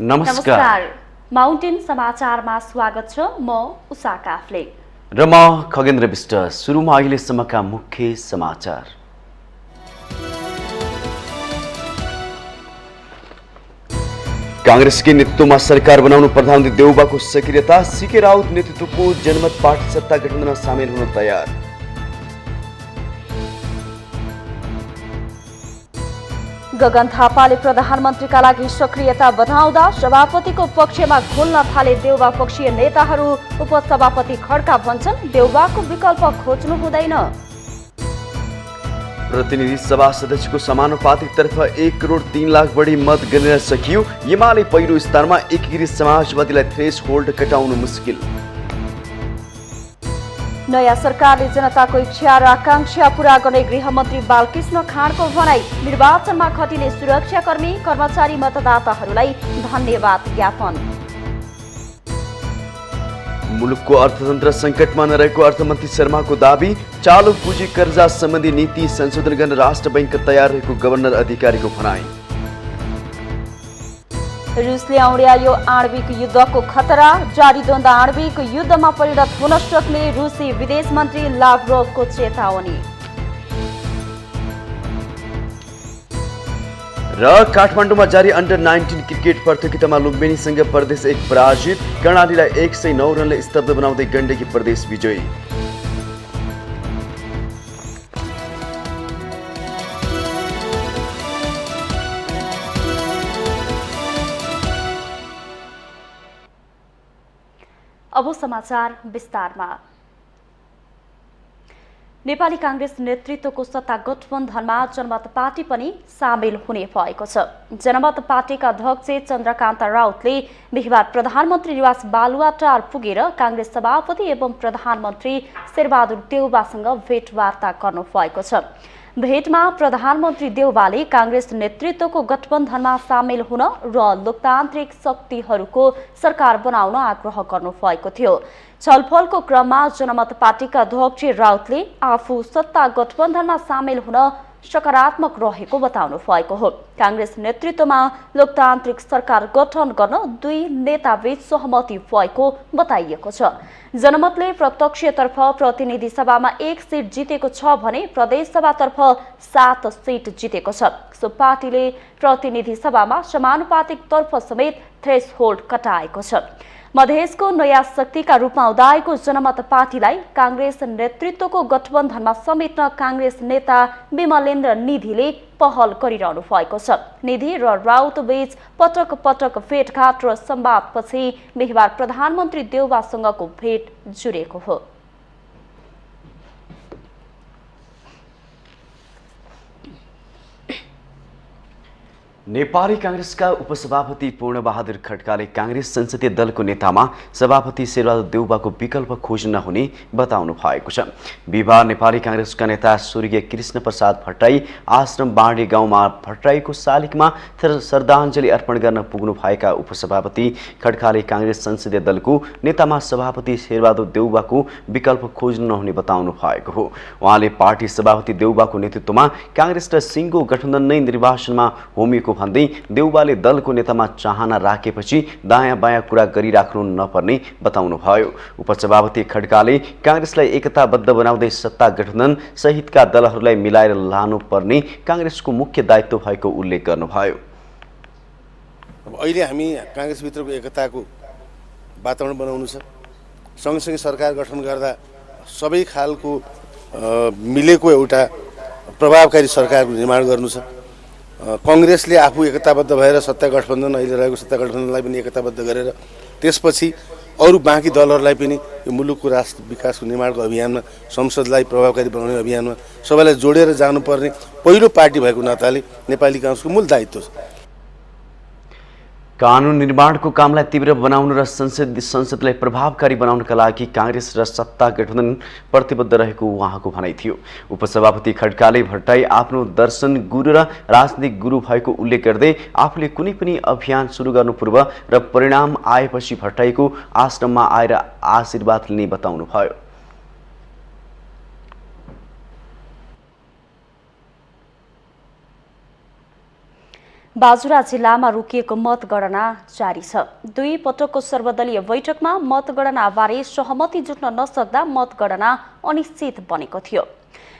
नमस्कार। माउन्टेन समाचारमा स्वागत छ। म उषा काफ्ले र म खगेन्द्र विष्ट। सुरुमा अहिलेसम्मका मुख्य समाचार। कांग्रेसकै नेतृत्वमा सरकार बनाउनु प्रधानमन्त्री देउबाको सक्रियता। सीके राउत नेतृत्वको जनमत पार्टी सत्ता गठबन्धनमा सामेल हुन तयार। गगन थापाले प्रधानमन्त्रीका लागि सक्रियता बनाउँदा सभापतिको पक्षमा खोल्न थाले देउबा पक्षीय नेताहरू। उपसभापति खड्का भन्छन् देउबाको विकल्प खोज्नु हुँदैन। प्रतिनिधि सभा सदस्यको समानुपातिकतर्फ 1 करोड 3 लाख बढी मत गणना सकियो। एमाले पहिलो स्थानमा, एकीकृत समाजवादीलाई थ्रेस होल्ड कटाउनु मुस्किल। नयाँ सरकारले जनताको इच्छा र आकांक्षा पूरा गर्ने गृहमन्त्री बालकृष्ण खाँडको भनाई। निर्वाचनमा खटिने सुरक्षाकर्मी कर्मचारी मतदाताहरूलाई धन्यवाद ज्ञापन। मुलुकको अर्थतन्त्र सङ्कटमा नरहेको अर्थमन्त्री शर्माको दाबी। चालु पुँजी कर्जा सम्बन्धी नीति संशोधन गर्न राष्ट्र बैंक तयार रहेको गभर्नर अधिकारीको भनाई। रुसले औँड्यायो आणविक युद्धको खतरा। जारी द्वन्द्व आणविक युद्धमा परिणत हुन सक्ने रुसी विदेश मन्त्री लाभ्रोभको चेतावनी। र काठमाडौँमा जारी अन्डर 19 क्रिकेट प्रतियोगितामा लुम्बिनीसँग प्रदेश 1 पराजित। कर्णालीलाई 109 रनले स्तब्ध बनाउँदै गण्डकी प्रदेश विजयी। अब समाचार विस्तारमा। नेपाली कांग्रेस नेतृत्वको सत्ता गठबन्धनमा जनमत पार्टी पनि सामेल हुने भएको छ। जनमत पार्टीका अध्यक्ष चन्द्रकान्त राउतले बिहिबार प्रधानमन्त्री निवास बालुवाटार पुगेर कांग्रेस सभापति एवं प्रधानमन्त्री शेरबहादुर देउबासँग भेटवार्ता गर्नुभएको छ। भेटमा प्रधानमन्त्री देउबाले कांग्रेस नेतृत्वको गठबन्धनमा सामेल हुन र लोकतान्त्रिक शक्तिहरूको सरकार बनाउन आग्रह गर्नुभएको थियो। छलफलको क्रममा जनमत पार्टीका अध्यक्ष राउतले आफू सत्ता गठबन्धनमा सामेल हुन सकारात्मक रहेको बताउनु भएको हो। कांग्रेस नेतृत्वमा लोकतान्त्रिक सरकार गठन गर्न 2 नेताबीच सहमति भएको बताइएको छ। जनमतले प्रत्यक्षतर्फ प्रतिनिधि सभामा 1 सिट जितेको छ भने प्रदेश सभातर्फ 7 सिट जितेको छ। सो पार्टीले प्रतिनिधि सभामा समानुपातिक तर्फ समेत थ्रेसहोल्ड कटाएको छ। मधेसको नयाँ शक्तिका रूपमा उदाएको जनमत पार्टीलाई कांग्रेस नेतृत्वको गठबन्धनमा समेट्न कांग्रेस नेता विमलेन्द्र निधिले पहल गरिरहनु भएको छ। निधि र राउत बीच पटक पटक भेटघाट र संवादपछि बिहिबार प्रधानमन्त्री देउबासँगको भेट जुरेको हो। नेपाली कांग्रेसका उपसभापति पूर्णबहादुर खड्काले कांग्रेस संसदीय दलको नेतामा सभापति शेरबहादुर देउबाको विकल्प खोज्न नहुने बताउनु भएको छ। बिहिबार नेपाली कांग्रेसका नेता स्वर्गीय कृष्ण प्रसाद भट्टराई आश्रम बाँडे गाउँमा भट्टराईको शालिगमा श्रद्धाञ्जली अर्पण गर्न पुग्नु भएका उपसभापति खड्काले कांग्रेस संसदीय दलको नेतामा सभापति शेरबहादुर देउबाको विकल्प खोज्न नहुने बताउनु भएको हो। उहाँले पार्टी सभापति देउबाको नेतृत्वमा कांग्रेस र सिङ्गो गठबन्धन नै निर्वाचनमा होमिएको भन्दै देउबाले दलको नेतामा चाहना राखेपछि दायाँ बायाँ कुरा गरिराख्नु नपर्ने बताउनु भयो। उपसभापति खड्काले कांग्रेसलाई एकताबद्ध बनाउँदै सत्ता गठबन्धन सहितका दलहरूलाई मिलाएर लानुपर्ने कांग्रेसको मुख्य दायित्व भएको उल्लेख गर्नुभयो। अब अहिले हामी कांग्रेसभित्रको एकताको वातावरण बनाउनु छ। सँगसँगै सरकार गठन गर्दा सबै खालको मिलेको एउटा प्रभावकारी सरकारको निर्माण गर्नु छ। कांग्रेसले आफू एकताबद्ध भएर सत्ता गठबन्धन अहिले रहेको सत्ता गठबन्धनलाई पनि एकताबद्ध गरेर त्यसपछि अरू बाँकी दलहरूलाई पनि यो मुलुकको राष्ट्र विकासको निर्माणको अभियानमा संसदलाई प्रभावकारी बनाउने अभियानमा सबैलाई जोडेर जानुपर्ने पहिलो पार्टी भएको नाताले नेपाली कांग्रेसको मूल दायित्व छ। कानुन निर्माणको कामलाई तीव्र बनाउन र संसदलाई प्रभावकारी बनाउनका लागि कांग्रेस र सत्ता गठबन्धन प्रतिबद्ध रहेको उहाँको भनाइ थियो। उपसभापति खड्काले भट्टराई आफ्नो दर्शन गुरु र राजनीतिक गुरु भएको उल्लेख गर्दै आफूले कुनै पनि अभियान सुरु गर्नु पूर्व र परिणाम आएपछि भट्टराईको आश्रममा आएर आशीर्वाद लिने बताउनुभयो। बाजुरा जिल्लामा रोकिएको मतगणना जारी छ। 2 पटकको सर्वदलीय बैठकमा मतगणनाबारे सहमति जुट्न नसक्दा मतगणना अनिश्चित बनेको थियो।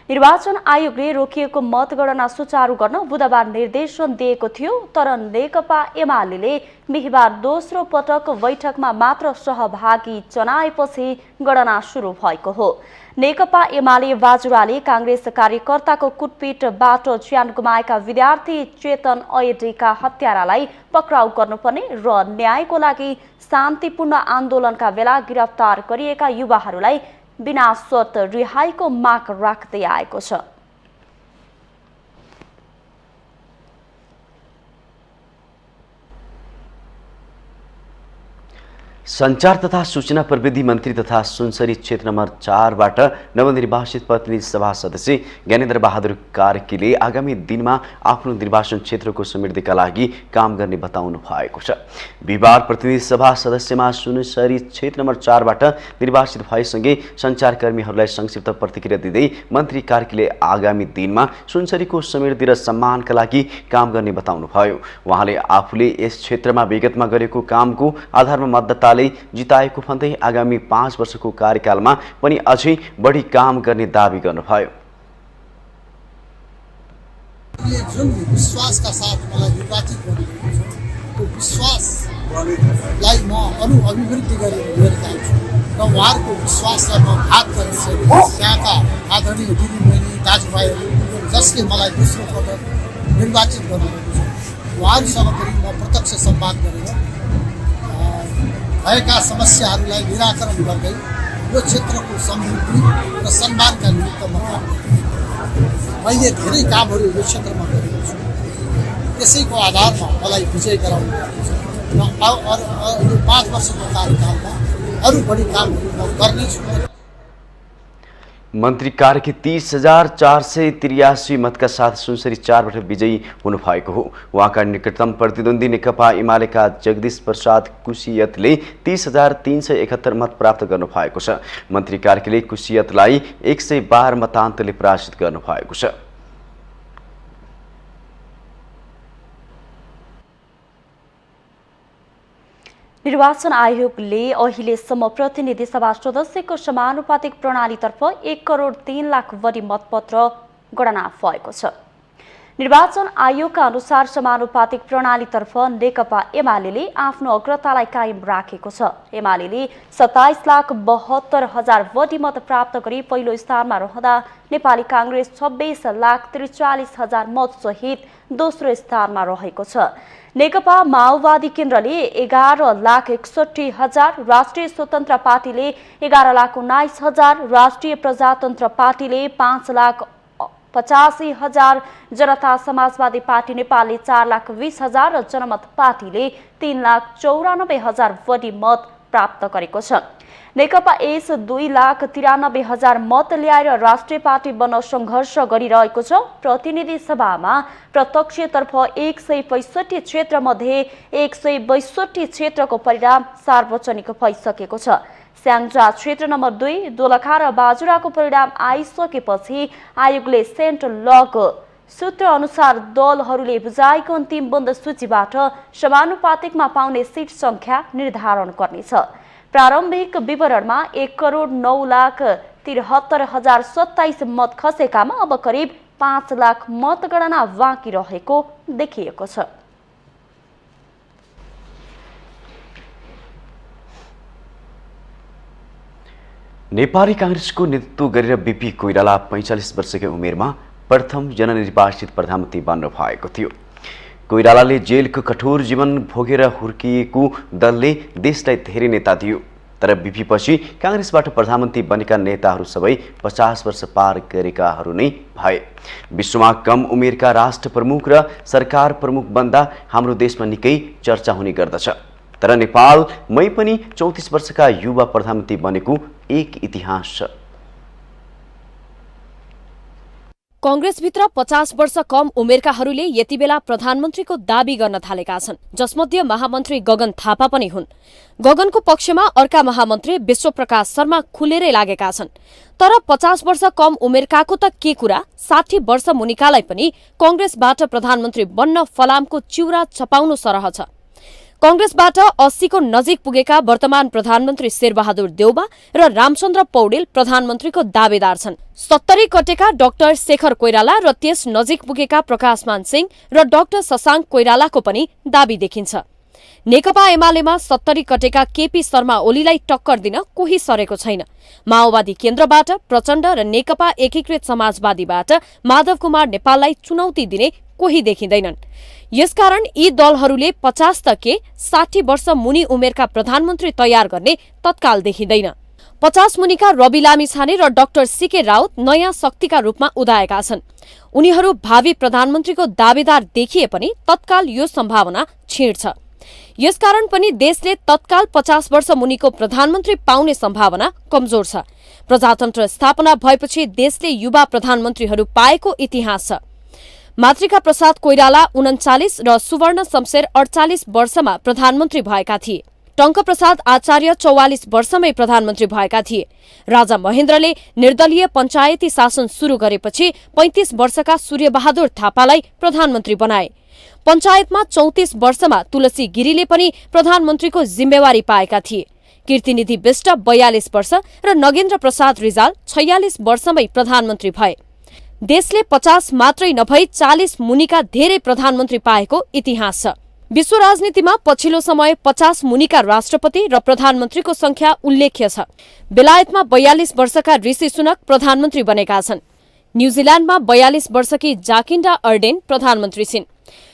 निर्वाचन आयोगले रोकिएको मतगणना सुचारू गर्न बुधबार निर्देशन दिएको थियो, तर नेकपा एमाले बिहीबार दोस्रो पटक बैठकमा मात्र सहभागी जनाएपछि गणना सुरु भएको हो। नेकपा एमाले बाजुराले कांग्रेस कार्यकर्ताको कुटपिटबाट ज्यान गुमाएका विद्यार्थी चेतन अयडेका हत्यारालाई पक्राउ गर्नुपर्ने र न्यायको लागि शान्तिपूर्ण आन्दोलनका बेला गिरफ्तार गरिएका युवाहरूलाई बिना शर्त रिहाईको माग राख्दै आएको छ। संचार तथा सूचना प्रविधि मन्त्री तथा सुनसरी क्षेत्र नम्बर 4बाट नवनिर्वाचित प्रतिनिधि सभा सदस्य ज्ञानेन्द्र बहादुर कार्कीले आगामी दिनमा आफ्नो निर्वाचन क्षेत्रको समृद्धिका लागि काम गर्ने बताउनु भएको छ। बिहिबार प्रतिनिधि सभा सदस्यमा सुनसरी क्षेत्र नम्बर 4बाट निर्वाचित भएसँगै सञ्चारकर्मीहरूलाई संक्षिप्त प्रतिक्रिया दिँदै मन्त्री कार्कीले आगामी दिनमा सुनसरीको समृद्धि र सम्मानका लागि काम गर्ने बताउनुभयो। उहाँले आफूले यस क्षेत्रमा विगतमा गरेको कामको आधारमा मतदाताले जिताएको भन्दै आगामी 5 वर्षको कार्यकालमा पनि अझै बढी काम गर्ने दावी गर्नुभयो। जुन विश्वासका साथ मलाई निर्वाचित गर्नुभएको छ त्यो विश्वासलाई म अरू अभिवृद्धि गरेर लिएर जान्छु र उहाँहरूको विश्वासलाई म घात गर्न सक्दिनँ। त्यहाँका आदरणीय दिदीबहिनी दाजुभाइहरू जसले मलाई दोस्रो पटक निर्वाचित गर्नुभएको छ उहाँहरूसँग पनि म प्रत्यक्ष संवाद गरेर भएका समस्याहरूलाई निराकरण गर्दै यो क्षेत्रको समृद्धि र सम्मानका निमित्त मैले धेरै कामहरू यो क्षेत्रमा गरेको छु। त्यसैको आधारमा मलाई विजय गराउनु भएको छ र यो 5 वर्षको कार्यकालमा अरू बढी कामहरू म गर्नेछु। मन्त्री कार्की 30,483 मतका साथ सुनसरी 4बाट विजयी हुनुभएको हो। उहाँका निकटतम प्रतिद्वन्दी नेकपा एमालेका जगदीश प्रसाद कुसियतले 30,371 मत प्राप्त गर्नुभएको छ। मन्त्री कार्कीले कुसियतलाई 112 मतान्तरले पराजित गर्नुभएको छ। निर्वाचन आयोगले अहिलेसम्म प्रतिनिधि सभा सदस्यको समानुपातिक प्रणालीतर्फ 1 करोड 3 लाख बढी मतपत्र गणना भएको छ। निर्वाचन आयोगका अनुसार समानुपातिक प्रणालीतर्फ नेकपा एमाले आफ्नो अग्रतालाई कायम राखेको छ। एमाले 27,72,000 बढी मत प्राप्त गरी पहिलो स्थानमा रहँदा नेपाली कांग्रेस 26,43,000 मत सहित दोस्रो स्थानमा रहेको छ। नेकपा माओवादी केन्द्रले 11,61,000, राष्ट्रिय स्वतन्त्र पार्टीले 11,19,000, राष्ट्रिय प्रजातन्त्र पार्टीले 5,85,000, जनता समाजवादी पार्टी नेपालले 4,20,000 र जनमत पार्टीले 3,94,000 बढी मत प्राप्त गरेको छ। नेकपा यस 2,93,000 मत ल्याएर राष्ट्रिय पार्टी बन्न सङ्घर्ष गरिरहेको छ। प्रतिनिधि सभामा प्रत्यक्षतर्फ 165 क्षेत्रमध्ये 162 क्षेत्रको परिणाम सार्वजनिक भइसकेको छ। स्याङ्जा क्षेत्र नम्बर 2, दोलखा र बाजुराको परिणाम आइसकेपछि आयोगले सेन्ट लग सूत्र अनुसार दलहरूले बुझाएको अन्तिम बन्द सूचीबाट समानुपातिकमा पाउने सिट सङ्ख्या निर्धारण गर्नेछ। प्रारम्भिक विवरणमा 1,09,73,027 मत खसेकामा अब करिब 5 लाख मतगणना बाँकी रहेको देखिएको छ। नेपाली कांग्रेसको नेतृत्व गरेर बीपी कोइराला 45 वर्षकै उमेरमा प्रथम जननिर्वाचित प्रधानमन्त्री बन्न भएको थियो। कोइरालाले जेलको कठोर जीवन भोगेर हुर्किएको दलले देशलाई धेरै नेता दियो, तर बीपी पछि कांग्रेसबाट प्रधानमन्त्री बनेका नेताहरू सबै 50 वर्ष पार गरेकाहरू नै भए। विश्वमा कम उमेरका राष्ट्र प्रमुख र सरकार प्रमुख बन्दा हाम्रो देशमा निकै चर्चा हुने गर्दछ, तर नेपालमै पनि 34 वर्षका युवा प्रधानमन्त्री बनेको एक इतिहास छ। कांग्रेसभित्र 50 वर्ष कम उमेरकाहरूले यति बेला प्रधानमन्त्रीको दाबी गर्न थालेका छन्, जसमध्ये महामन्त्री गगन थापा पनि हुन्। गगनको पक्षमा अर्का महामन्त्री विश्वप्रकाश शर्मा खुलेरै लागेका छन्। तर 50 वर्ष कम उमेरकाको त के कुरा, 60 वर्ष मुनिकालाई पनि कांग्रेसबाट प्रधानमन्त्री बन्न फलामको चिउरा चपाउनु सरह छ। कांग्रेसबाट 80 को नजिक पुगेका वर्तमान प्रधानमन्त्री शेरबहादुर देउबा र रामचन्द्र पौडेल प्रधानमन्त्रीको दावेदार छन्। 70 कटेका डाक्टर शेखर कोइराला र त्यस नजिक पुगेका प्रकाशमान सिंह र डाक्टर शशाङ्क कोइरालाको पनि दाबी देखिन्छ। नेकपा एमालेमा 70 कटेका केपी शर्मा ओलीलाई टक्कर दिन कोही सरेको छैन। माओवादी केन्द्रबाट प्रचण्ड र नेकपा एकीकृत समाजवादीबाट माधव कुमार नेपाललाई चुनौती दिने कोही देखिँदैनन्। यसकारण यी दलहरूले 50 त के 60 वर्ष मुनि उमेरका प्रधानमन्त्री तयार गर्ने तत्काल देखिँदैन। 50 मुनिका रवि लामिछाने र डाक्टर सीके राउत नयाँ शक्तिका रूपमा उदाएका छन्। उनीहरू भावी प्रधानमन्त्रीको दावेदार देखिए पनि तत्काल यो सम्भावना क्षीण छ। यसकारण पनि देशले तत्काल 50 वर्ष मुनिको प्रधानमन्त्री पाउने सम्भावना कमजोर छ। प्रजातन्त्र स्थापना भएपछि देशले युवा प्रधानमन्त्रीहरू पाएको इतिहास छ। मातृका प्रसाद कोइराला 39 र सुवर्ण शमशेर 48 वर्षमा प्रधानमन्त्री भएका थिए। टंकप्रसाद आचार्य 44 वर्षमै प्रधानमन्त्री भएका थिए। राजा महेन्द्रले निर्दलीय पञ्चायती शासन शुरू गरेपछि 35 वर्षका सूर्यबहादुर थापालाई प्रधानमन्त्री बनाए। पञ्चायतमा 34 वर्षमा तुलसी गिरीले पनि प्रधानमन्त्रीको जिम्मेवारी पाएका थिए। कीर्तिनिधि विष्ट 42 वर्ष र नगेन्द्र प्रसाद रिजाल 46 वर्षमै प्रधानमन्त्री भए। देशले 50 मात्रै नभई 40 मुनिका धेरै प्रधानमन्त्री पाएको इतिहास छ। विश्व राजनीतिमा पछिल्लो समय 50 मुनिका राष्ट्रपति र प्रधानमन्त्रीको संख्या उल्लेख्य छ। बेलायतमा 42 वर्षका ऋषि सुनक प्रधानमन्त्री बनेका छन्। न्यूजील्याण्डमा 42 वर्षकी जाकिन्डा अर्डेन प्रधानमन्त्री छिन्।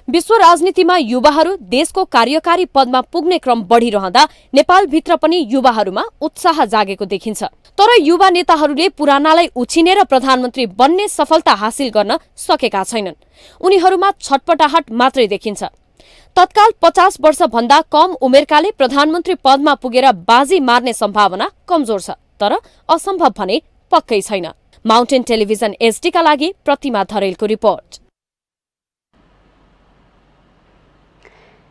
विश्व राजनीतिमा युवाहरू देशको कार्यकारी पदमा पुग्ने क्रम बढ़िरहँदा नेपालभित्र पनि युवाहरूमा उत्साह जागेको देखिन्छ। तर युवा नेताहरूले पुरानालाई उछिने र प्रधानमन्त्री बन्ने सफलता हासिल गर्न सकेका छैनन्। उनीहरूमा छटपटाहट मात्रै देखिन्छ। तत्काल 50 वर्षभन्दा कम उमेरकाले प्रधानमन्त्री पदमा पुगेर बाजी मार्ने सम्भावना कमजोर छ, तर असम्भव भने पक्कै छैन। माउन्टेन टेलिभिजन एसडी का लागि प्रतिमा धरेलको रिपोर्ट।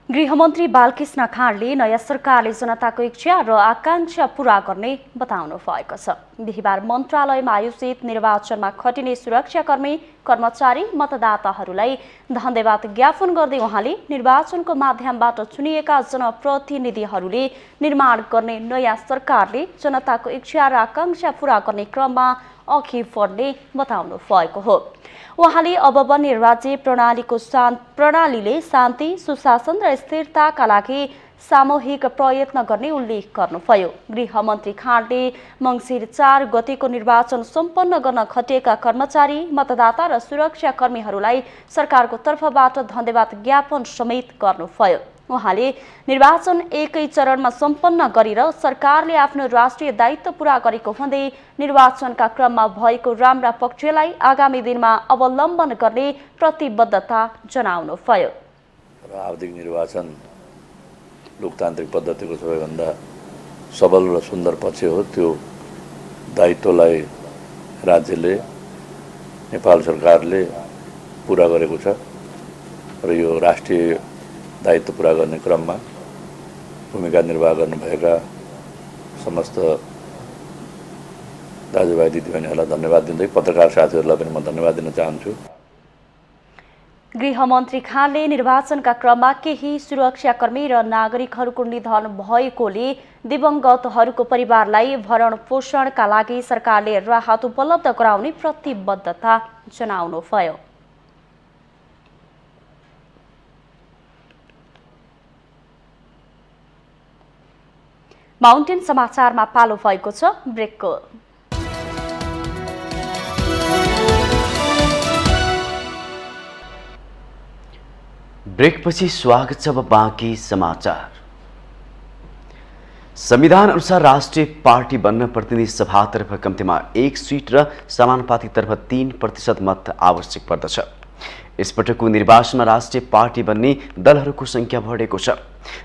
गृहमन्त्री बालकृष्ण खाँडले नयाँ सरकारले जनताको इच्छा र आकांक्षा पूरा गर्ने बताउनु भएको छ। बिहिबार मन्त्रालयमा आयोजित निर्वाचनमा खटिने सुरक्षाकर्मी, कर्मचारी, मतदाताहरूलाई धन्यवाद ज्ञापन गर्दै उहाँले निर्वाचनको माध्यमबाट चुनिएका जनप्रतिनिधिहरूले निर्माण गर्ने नयाँ सरकारले जनताको इच्छा र आकांक्षा पूरा गर्ने क्रममा अघि बढ्ने बताउनु भएको हो। उहाँले अब बन्ने राज्य प्रणालीले शान्ति, सुशासन र स्थिरताका लागि सामूहिक प्रयत्न गर्ने उल्लेख गर्नुभयो। गृहमन्त्री खाँडले मङ्सिर 4 गतेको निर्वाचन सम्पन्न गर्न खटिएका कर्मचारी, मतदाता र सुरक्षाकर्मीहरूलाई सरकारको तर्फबाट धन्यवाद ज्ञापन समेत गर्नुभयो। उहाँले निर्वाचन एकै चरणमा सम्पन्न गरेर सरकारले आफ्नो राष्ट्रिय दायित्व पूरा गरेको भन्दै निर्वाचनका क्रममा भएको राम्रा पक्षलाई आगामी दिनमा अवलम्बन गर्ने प्रतिबद्धता जनाउनुभयो। आवधिक निर्वाचन लोकतान्त्रिक पद्धतिको सबैभन्दा सबल र सुन्दर पक्ष हो। त्यो दायित्वलाई राज्यले, नेपाल सरकारले पूरा गरेको छ र यो राष्ट्रिय दायित्व पूरा गर्ने क्रममा भूमिका निर्वाह गर्नुभएका समस्त दाजुभाइ दिदीबहिनीहरूलाई धन्यवाद दिँदै पत्रकार साथीहरूलाई पनि म धन्यवाद दिन चाहन्छु। गृहमन्त्री खाँडले निर्वाचनका क्रममा केही सुरक्षाकर्मी र नागरिकहरूको निधन भएकोले दिवंगतहरूको परिवारलाई भरण पोषणका लागि सरकारले राहत उपलब्ध गराउने प्रतिबद्धता जनाउनुभयो। माउन्टेन समाचारमा पालो भएको छ ब्रेकको। ब्रेकपछि स्वागत छ। बाँकी समाचार। संविधान अनुसार राष्ट्रिय पार्टी बन्न प्रतिनिधि सभातर्फ कम्तीमा 1 सीट र समानुपातिकतर्फ 3% मत आवश्यक पर्दछ। यसपटकको निर्वाचनमा राष्ट्रिय पार्टी बन्ने दलहरूको सङ्ख्या बढेको छ,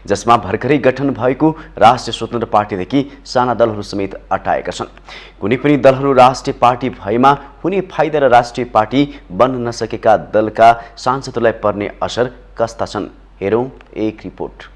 जसमा भर्खरै गठन भएको राष्ट्रिय स्वतन्त्र पार्टीदेखि साना दलहरू समेत अटाएका छन्। कुनै पनि दलहरू राष्ट्रिय पार्टी भएमा हुने फाइदा र राष्ट्रिय पार्टी बन्न नसकेका दलका सांसदहरूलाई पर्ने असर कस्ता छन्, हेरौँ एक रिपोर्ट।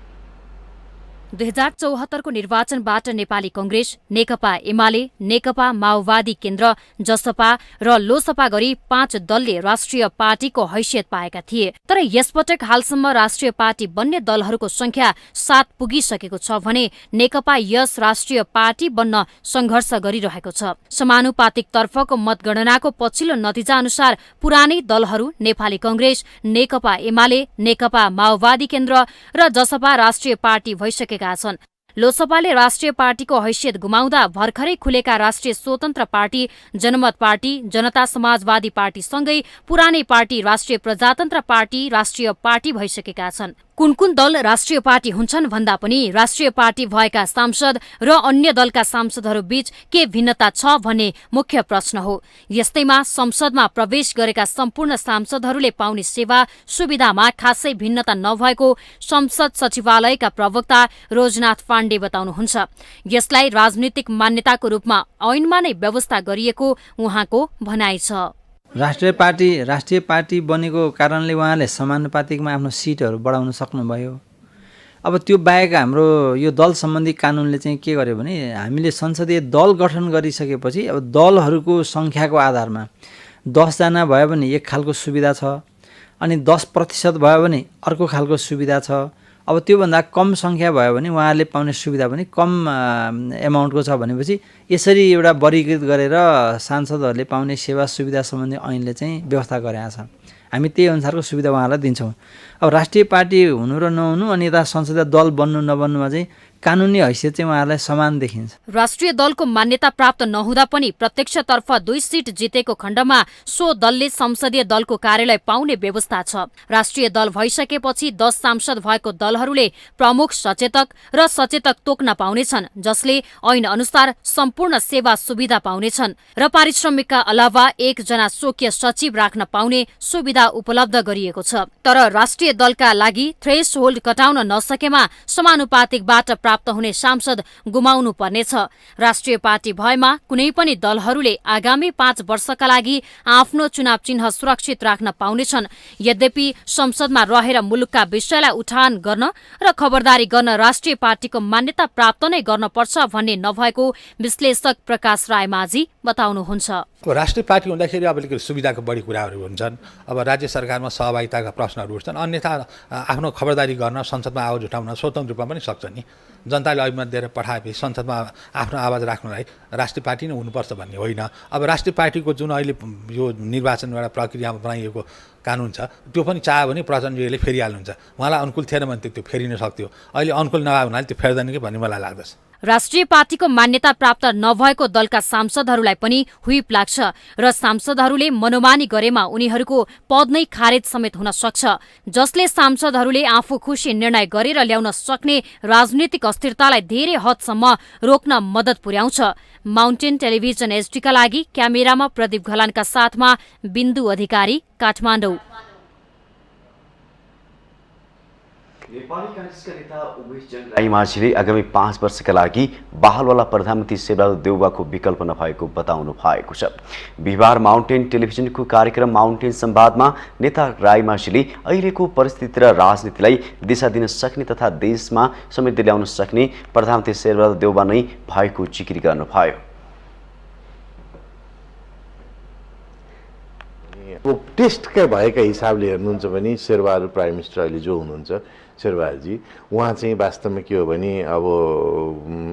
2074 को निर्वाचनबाट नेपाली कंग्रेस, नेकपा एमाले, नेकपा माओवादी केन्द्र, जसपा र लोसपा गरी 5 दलले राष्ट्रिय पार्टीको हैसियत पाएका थिए। तर यसपटक हालसम्म राष्ट्रिय पार्टी बन्ने दलहरूको संख्या 7 पुगिसकेको छ भने नेकपा यस राष्ट्रिय पार्टी बन्न संघर्ष गरिरहेको छ। समानुपातिक तर्फको मतगणनाको पछिल्लो नतिजा अनुसार पुरानै दलहरू नेपाली कंग्रेस, नेकपा एमाले, नेकपा माओवादी केन्द्र र जसपा राष्ट्रिय पार्टी भइसकेका छन्। लोसपाले राष्ट्रिय पार्टीको हैसियत गुमाउँदा भर्खरै खुलेका राष्ट्रिय स्वतन्त्र पार्टी, जनमत पार्टी, जनता समाजवादी पार्टीसँगै पुरानै पार्टी राष्ट्रिय प्रजातन्त्र पार्टी राष्ट्रिय पार्टी भइसकेका छन्। कुन कुन दल राष्ट्रिय पार्टी हुन्छन् भन्दा पनि राष्ट्रिय पार्टी भएका सांसद र अन्य दलका सांसदहरू बीच के भिन्नता छ भन्ने मुख्य प्रश्न हो। यस्तैमा संसदमा प्रवेश गरेका सम्पूर्ण सांसदहरूले पाउने सेवा सुविधामा खासै भिन्नता नभएको संसद सचिवालयका प्रवक्ता रोजनाथ पाण्डे बताउनुहुन्छ। यसलाई राजनीतिक मान्यताको रूपमा ऐनमा नै व्यवस्था गरिएको उहाँको भनाइ छ। राष्ट्रिय पार्टी बनेको कारणले उहाँले समानुपातिकमा आफ्नो सिटहरू बढाउन सक्नुभयो। अब त्यो बाहेक हाम्रो यो दल सम्बन्धी कानुनले चाहिँ के गर्यो भने हामीले संसदीय दल गठन गरिसकेपछि अब दलहरूको सङ्ख्याको आधारमा 10 जना भयो भने एक खालको सुविधा छ, अनि 10% भयो भने अर्को खालको सुविधा छ। अब त्योभन्दा कम सङ्ख्या भयो भने उहाँहरूले पाउने सुविधा पनि कम एमाउन्टको छ भनेपछि यसरी एउटा वर्गीकृत गरेर सांसदहरूले पाउने सेवा सुविधा सम्बन्धी ऐनले चाहिँ व्यवस्था गरेका छ। हामी त्यही अनुसारको सुविधा उहाँलाई दिन्छौँ। अब राष्ट्रिय पार्टी हुनु र नहुनु अनि यता संसदीय दल बन्नु नबन्नुमा चाहिँ कानुनी हैसियत चाहिँ उहाँहरूलाई समान देखिन्छ। राष्ट्रिय दलको मान्यता प्राप्त नहुँदा पनि प्रत्यक्षतर्फ 2 सिट जितेको खण्डमा सो दलले संसदीय दलको कार्यालय पाउने व्यवस्था छ। राष्ट्रिय दल भइसकेपछि 10 सांसद भएको दलहरूले प्रमुख सचेतक र सचेतक तोक्न पाउनेछन्, जसले ऐन अनुसार सम्पूर्ण सेवा सुविधा पाउनेछन् र पारिश्रमिकका अलावा 1 जना स्वकीय सचिव राख्न पाउने सुविधा उपलब्ध गरिएको छ। तर राष्ट्रिय दलका लागि थ्रेस होल्ड कटाउन नसकेमा समानुपातिकबाट प्राप्त हुने सांसद गुमाउनु पर्नेछ। राष्ट्रिय पार्टी भएमा कुनै पनि दलहरूले आगामी 5 वर्षका लागि आफ्नो चुनाव चिन्ह सुरक्षित राख्न पाउनेछन्। यद्यपि संसदमा रहेर मुलुकका विषयलाई उठान गर्न र खबरदारी गर्न राष्ट्रिय पार्टीको मान्यता प्राप्त नै गर्नुपर्छ भन्ने नभएको विश्लेषक प्रकाश रायमाझी बताउनुहुन्छ। राष्ट्रिय पार्टी हुँदाखेरि अब अलिकति सुविधाको बढी कुराहरू हुन्छन्। अब राज्य सरकारमा सहभागिताका प्रश्नहरू उठ्छन्। अन्यथा आफ्नो खबरदारी गर्न, संसदमा आवाज उठाउन स्वतन्त्र रूपमा पनि सक्छ नि। जनताले अभिमत दिएर पठाएपछि संसदमा आफ्नो आवाज राख्नलाई राष्ट्रिय पार्टी नै हुनुपर्छ भन्ने होइन। अब राष्ट्रिय पार्टीको जुन अहिले यो निर्वाचन एउटा प्रक्रियामा बनाइएको कानुन छ त्यो पनि चाह्यो भने प्रचण्डजीले फेरिहाल्नुहुन्छ। उहाँलाई अनुकूल थिएन भने त्यो फेरिन सक्थ्यो। अहिले अनुकूल नभए हुनाले त्यो फेर्दैन कि भन्ने मलाई लाग्दछ। राष्ट्रिय पार्टीको मान्यता प्राप्त नभएको दलका सांसदहरूलाई पनि हुइप लाग्छ र सांसदहरूले मनोमानी गरेमा उनीहरूको पद नै खारेज समेत हुन सक्छ, जसले सांसदहरूले आफू खुसी निर्णय गरेर ल्याउन सक्ने राजनीतिक अस्थिरतालाई धेरै हदसम्म रोक्न मद्दत पुर्याउँछ। माउन्टेन टेलिभिजन एचडीका लागि क्यामेरामा प्रदीप घलानका साथमा बिन्दु अधिकारी, काठमाडौँ। नेपाली कांग्रेसका नेता उमेशचन्द्र राईमाझीले आगामी 5 वर्षका लागि बहालवाला प्रधानमन्त्री शेरबहादुर देउवाको विकल्प नभएको बताउनु भएको छ। बिहिबार माउन्टेन टेलिभिजनको कार्यक्रम माउन्टेन संवादमा नेता राईमाझीले अहिलेको परिस्थिति र राजनीतिलाई दिशा दिन सक्ने तथा देशमा समृद्धि ल्याउन सक्ने प्रधानमन्त्री शेरबहादुर देउवा नै भएको जिकिर गर्नुभयो। टेस्टका भएका हिसाबले हेर्नुहुन्छ भने शेरबहादुर प्राइम मिनिस्टर अहिले जो हुनुहुन्छ शेरबहादुरजी, उहाँ चाहिँ वास्तवमा के हो भने अब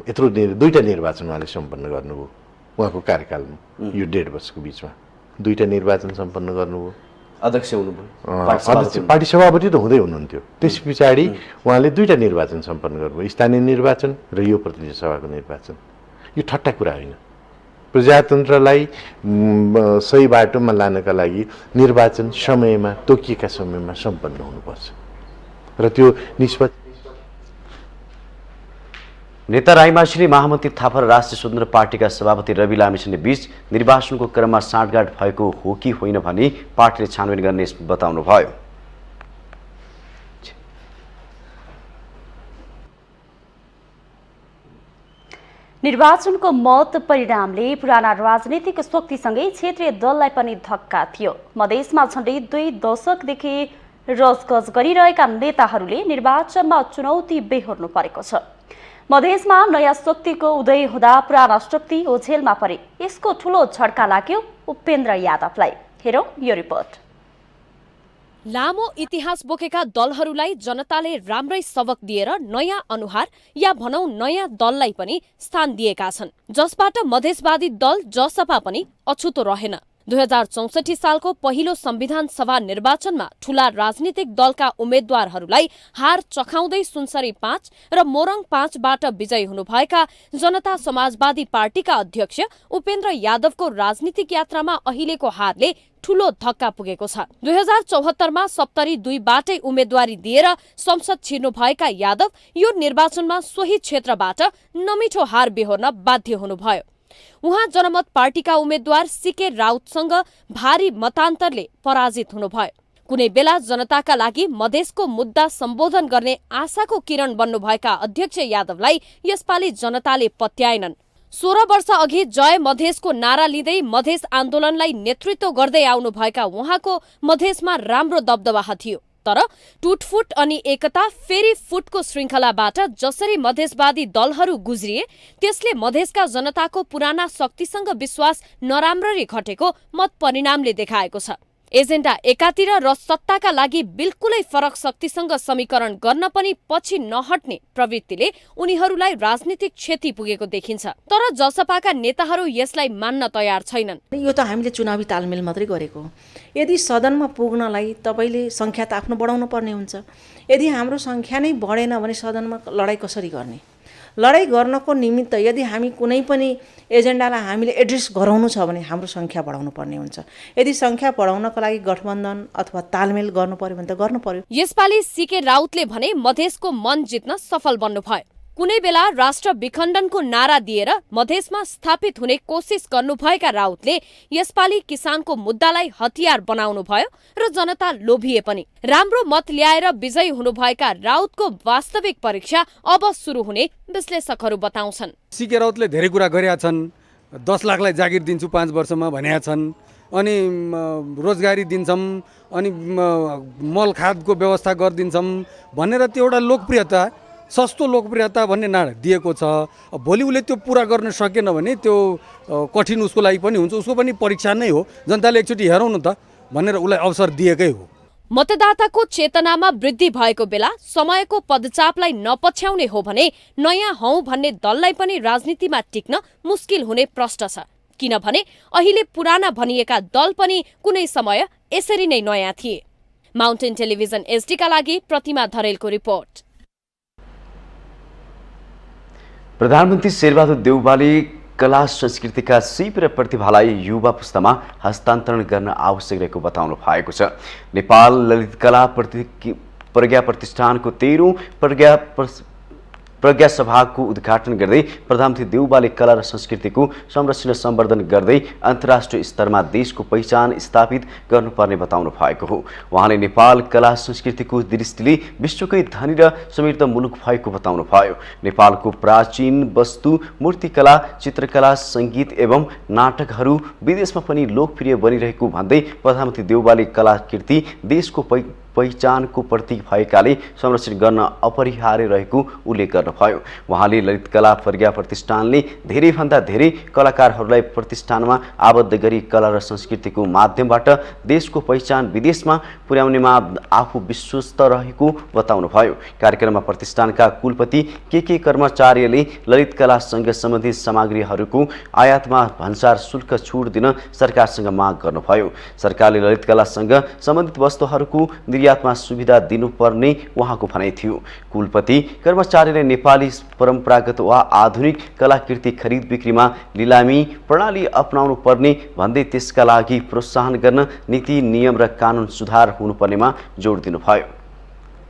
यत्रो 2टा निर्वाचन उहाँले सम्पन्न गर्नुभयो उहाँको कार्यकालमा। यो 1.5 वर्षको बिचमा 2टा निर्वाचन सम्पन्न गर्नुभयो। अध्यक्ष हुनुभयो, पार्टी सभापति त हुँदै हुनुहुन्थ्यो। त्यस पछाडि उहाँले 2टा निर्वाचन सम्पन्न गर्नुभयो, स्थानीय निर्वाचन र यो प्रतिनिधि सभाको निर्वाचन। यो ठट्टा कुरा होइन। प्रजातन्त्रलाई सही बाटोमा लानका लागि निर्वाचन समयमा, तोकिएका समयमा सम्पन्न हुनुपर्छ र त्यो निष्पक्ष नेता राईमाझीले महामन्त्री थापा र राष्ट्रिय स्वतन्त्र पार्टीका सभापति रवि लामिछाने बीच निर्वाचनको क्रममा साँठगाँठ भएको हो कि होइन भनी पार्टीले छानबिन गर्ने बताउनुभयो। निर्वाचनको मत परिणामले पुराना राजनीतिक शक्तिसँगै क्षेत्रीय दललाई पनि धक्का थियो। मधेसमा झण्डै 2 दशकदेखि रजगज गरिरहेका नेताहरूले निर्वाचनमा चुनौती बेहोर्नु परेको छ। मधेसमा नयाँ शक्तिको उदय हुँदा पुराना शक्ति ओझेलमा परे। यसको ठूलो झड्का लाग्यो उपेन्द्र यादवलाई। हेरौं यो रिपोर्ट। लामो इतिहास बोकेका दलहरूलाई जनताले राम्रै सबक दिएर नयाँ अनुहार या भनौं नयाँ दललाई पनि स्थान दिएका छन्, जसबाट मधेसवादी दल जसपा पनि अछुतो रहेन। 2064 सालको पहिलो संविधान सभा निर्वाचनमा ठूला राजनीतिक दलका उम्मेद्वारहरूलाई हार चखाउँदै सुनसरी 5 र मोरङ 5बाट विजयी हुनुभएका जनता समाजवादी पार्टीका अध्यक्ष उपेन्द्र यादवको राजनीतिक यात्रामा अहिलेको हारले ठूलो धक्का पुगेको छ। 2074 मा 72बाटै उम्मेद्वारी दिएर संसद छिर्नुभएका यादव यो निर्वाचनमा सोही क्षेत्रबाट नमिठो हार बेहोर्न बाध्य हुनुभयो। उहाँ जनमत पार्टीका उम्मेद्वार सीके राउतसँग भारी मतान्तरले पराजित हुनुभयो। कुनै बेला जनताका लागि मधेसको मुद्दा सम्बोधन गर्ने आशाको किरण बन्नुभएका अध्यक्ष यादवलाई यसपालि जनताले पत्याएनन्। 16 वर्ष अघि जय मधेसको नारा लिँदै मधेस आन्दोलनलाई नेतृत्व गर्दै आउनुभएका उहाँको मधेसमा राम्रो दबदबा थियो। तर टुटफुट अनि एकता फेरि फुटको श्रृङ्खलाबाट जसरी मधेसवादी दलहरू गुज्रिए त्यसले मधेसका जनताको पुराना शक्तिसँग विश्वास नराम्ररी घटेको मत परिणामले देखाएको छ। एजेन्डा एकातिर र सत्ताका लागि बिल्कुलै फरक शक्तिसँग समीकरण गर्न पनि पछि नहट्ने प्रवृत्तिले उनीहरूलाई राजनीतिक क्षति पुगेको देखिन्छ। तर जसपाका नेताहरू यसलाई मान्न तयार छैनन्। यो त हामीले चुनावी तालमेल मात्रै गरेको हो। यदि सदनमा पुग्नलाई तपाईले संख्या त आफ्नो बढाउनु पर्ने हुन्छ। यदि हाम्रो संख्या नै बढेन भने सदनमा लडाई कसरी गर्ने? लडाई गर्नको निमित्त यदि हामी कुनै पनि एजेन्डालाई हामीले एड्रेस गराउनु छ भने हाम्रो संख्या बढाउनु पर्ने हुन्छ। यदि संख्या बढाउनको लागि गठबन्धन अथवा तालमेल गर्नु पर्यो भने त गर्नु पर्यो। यसपालि सीके राउतले भने मधेसको मन जित्न सफल बन्नुभयो। कुनै बेला राष्ट्र विखण्डनको नारा दिएर मधेसमा स्थापित हुने कोसिस गर्नुभएका राउतले यसपालि किसानको मुद्दालाई हतियार बनाउनु भयो र जनता लोभिए पनि। राम्रो मत ल्याएर विजयी हुनुभएका राउतको वास्तविक परीक्षा अब सुरु हुने विश्लेषकहरू बताउँछन्। सीके राउतले धेरै कुरा गरेका छन्। 10 लाखलाई जागिर दिन्छु 5 वर्षमा भनेका छन्, अनि रोजगारी दिन्छौँ, अनि मल खादको व्यवस्था गरिदिन्छौँ भनेर त्यो एउटा लोकप्रियता, सस्तो लोकप्रियता भन्ने नारा दिएको छ। भोलि उसले त्यो पूरा गर्न सकेन भने त्यो कठिन उसको लागि पनि हुन्छ। उसको पनि परीक्षा नै हो। जनताले एकचोटि हेरौँ न त भनेर उसलाई अवसर दिएकै हो। मतदाताको चेतनामा वृद्धि भएको बेला समयको पदचापलाई नपछ्याउने हो भने नयाँ हौ भन्ने दललाई पनि राजनीतिमा टिक्न मुस्किल हुने प्रश्न छ। किनभने अहिले पुराना भनिएका दल पनि कुनै समय यसरी नै नयाँ थिए। माउन्टेन टेलिभिजन एसडीका लागि प्रतिमा धरेलको रिपोर्ट। प्रधानमन्त्री शेरबहादुर देउवाले कला संस्कृतिका सिप र प्रतिभालाई युवा पुस्तामा हस्तान्तरण गर्न आवश्यक रहेको बताउनु भएको छ। नेपाल ललित कला प्रज्ञा प्रतिष्ठानको 13औं प्रज्ञा सभाको उद्घाटन गर्दै प्रधानमन्त्री देउवाले कला र संस्कृतिको संरक्षण र सम्वर्धन गर्दै अन्तर्राष्ट्रिय स्तरमा देशको पहिचान स्थापित गर्नुपर्ने बताउनु भएको हो। उहाँले नेपाल कला संस्कृतिको दृष्टिले विश्वकै धनी र समृद्ध मुलुक भएको बताउनु भयो। नेपालको प्राचीन वस्तु, मूर्तिकला, चित्रकला, सङ्गीत एवं नाटकहरू विदेशमा पनि लोकप्रिय बनिरहेको भन्दै प्रधानमन्त्री देउवाले कलाकृति देशको पहिचानको प्रतीक भएकाले संरक्षण गर्न अपरिहार्य रहेको उल्लेख गर्नुभयो। उहाँले ललित कला प्रज्ञा प्रतिष्ठानले धेरैभन्दा धेरै कलाकारहरूलाई प्रतिष्ठानमा आबद्ध गरी कला र संस्कृतिको माध्यमबाट देशको पहिचान विदेशमा पुर्याउनेमा आफू विश्वस्त रहेको बताउनुभयो। कार्यक्रममा प्रतिष्ठानका कुलपति के कर्मचारीले ललित कलासँग सम्बन्धित सामग्रीहरूको आयातमा भन्सार शुल्क छुट दिन सरकारसँग माग गर्नुभयो। सरकारले ललित कलासँग सम्बन्धित वस्तुहरूको निर्यातमा सुविधा दिनुपर्ने उहाँको भनाइ थियो। कुलपति कर्मचारीले नेपाली परम्परागत वा आधुनिक कलाकृति खरिद बिक्रीमा लिलामी प्रणाली अपनाउनु पर्ने भन्दै त्यसका लागि प्रोत्साहन गर्न नीति, नियम र कानुन सुधार हुनुपर्नेमा जोड दिनुभयो।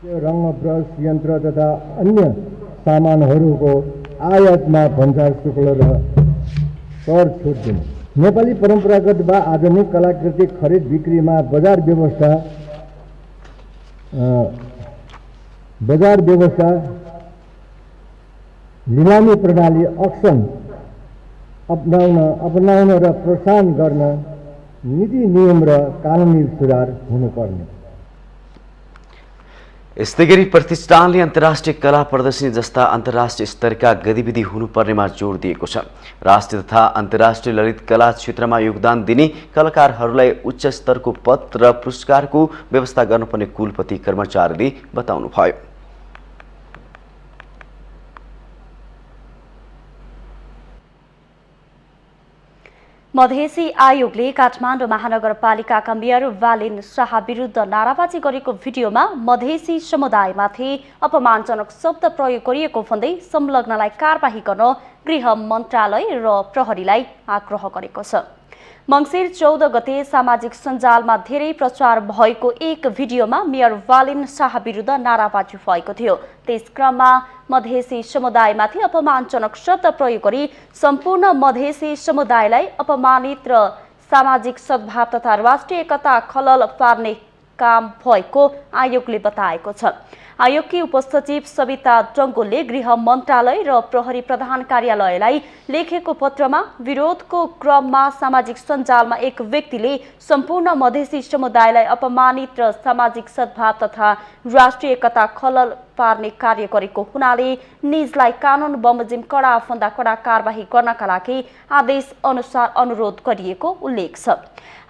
रङ्ग, ब्रस, यन्त्र तथा अन्य सामानहरूको आयातमा भन्सार शुल्क र कर छुट दिनु। नेपाली परम्परागत वा आधुनिक कलाकृति खरिद बिक्रीमा बजार व्यवस्था निलामी प्रणाली अक्सन अपनाउन र प्रोत्साहन गर्न नीति नियम र कानुनी सुधार हुनुपर्ने। यस्तै गरी प्रतिष्ठानले अन्तर्राष्ट्रिय कला प्रदर्शनी जस्ता अन्तर्राष्ट्रिय स्तरका गतिविधि हुनुपर्नेमा जोड दिएको छ। राष्ट्रिय तथा अन्तर्राष्ट्रिय ललित कला क्षेत्रमा योगदान दिने कलाकारहरूलाई उच्च स्तरको पद र पुरस्कारको व्यवस्था गर्नुपर्ने कुलपति कर्मचारीले बताउनुभयो। मधेसी आयोगले काठमाडौँ महानगरपालिकाका मेयर वालिन शाह विरुद्ध नाराबाजी गरेको भिडियोमा मधेसी समुदायमाथि अपमानजनक शब्द प्रयोग गरिएको भन्दै संलग्नलाई कारबाही गर्न गृह मन्त्रालय र प्रहरीलाई आग्रह गरेको छ। मङ्सिर 14 गते सामाजिक सञ्जालमा धेरै प्रचार भएको एक भिडियोमा मेयर वालिन शाह विरुद्ध नाराबाजी भएको थियो। त्यस क्रममा मधेसी समुदायमाथि अपमानजनक शब्द प्रयोग गरी सम्पूर्ण मधेसी समुदायलाई अपमानित र सामाजिक सद्भाव तथा राष्ट्रिय एकता खलल पार्ने काम भएको आयोगले बताएको छ। आयोगकी उपसचिव सविता डङ्गोलले गृह मन्त्रालय र प्रहरी प्रधान कार्यालयलाई लेखेको पत्रमा विरोधको क्रममा सामाजिक सञ्जालमा एक व्यक्तिले सम्पूर्ण मधेसी समुदायलाई अपमानित र सामाजिक सद्भाव तथा राष्ट्रिय एकता खलल पार्ने कार्य गरेको हुनाले निजलाई कानुन बमोजिम कडाभन्दा कडा कारबाही गर्नका लागि आदेश अनुसार अनुरोध गरिएको उल्लेख छ।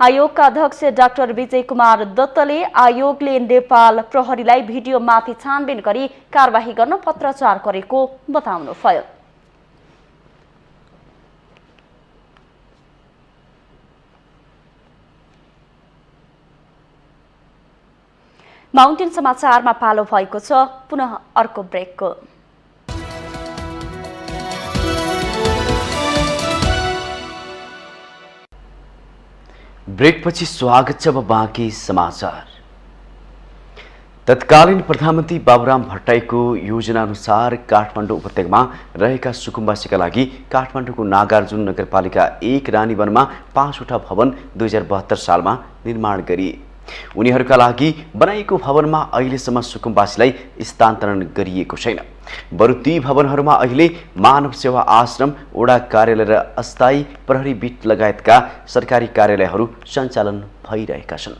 आयोगका अध्यक्ष डाक्टर विजय कुमार दत्तले आयोगले नेपाल प्रहरीलाई भिडियोमाथि छानबिन गरी कारबाही गर्न पत्राचार गरेको बताउनुभयो। माउन्टेन समाचारमा पालो भएको छ पुनः अर्को ब्रेकको। ब्रेकपछि स्वागत छ। अब बाँकी समाचार। तत्कालीन प्रधानमन्त्री बाबुराम भट्टराईको योजना अनुसार काठमाडौँ उपत्यकामा रहेका सुकुम्बासीका लागि काठमाडौँको नागार्जुन नगरपालिका 1 रानीवनमा 5वटा भवन 2072 सालमा निर्माण गरिए। उनीहरूका लागि बनाइएको भवनमा अहिलेसम्म सुकुम्बासीलाई स्थानान्तरण गरिएको छैन। बरु ती भवनहरूमा अहिले मानव सेवा आश्रम, वडा कार्यालय र अस्थायी प्रहरी बिट लगायतका सरकारी कार्यालयहरू सञ्चालन भइरहेका छन्।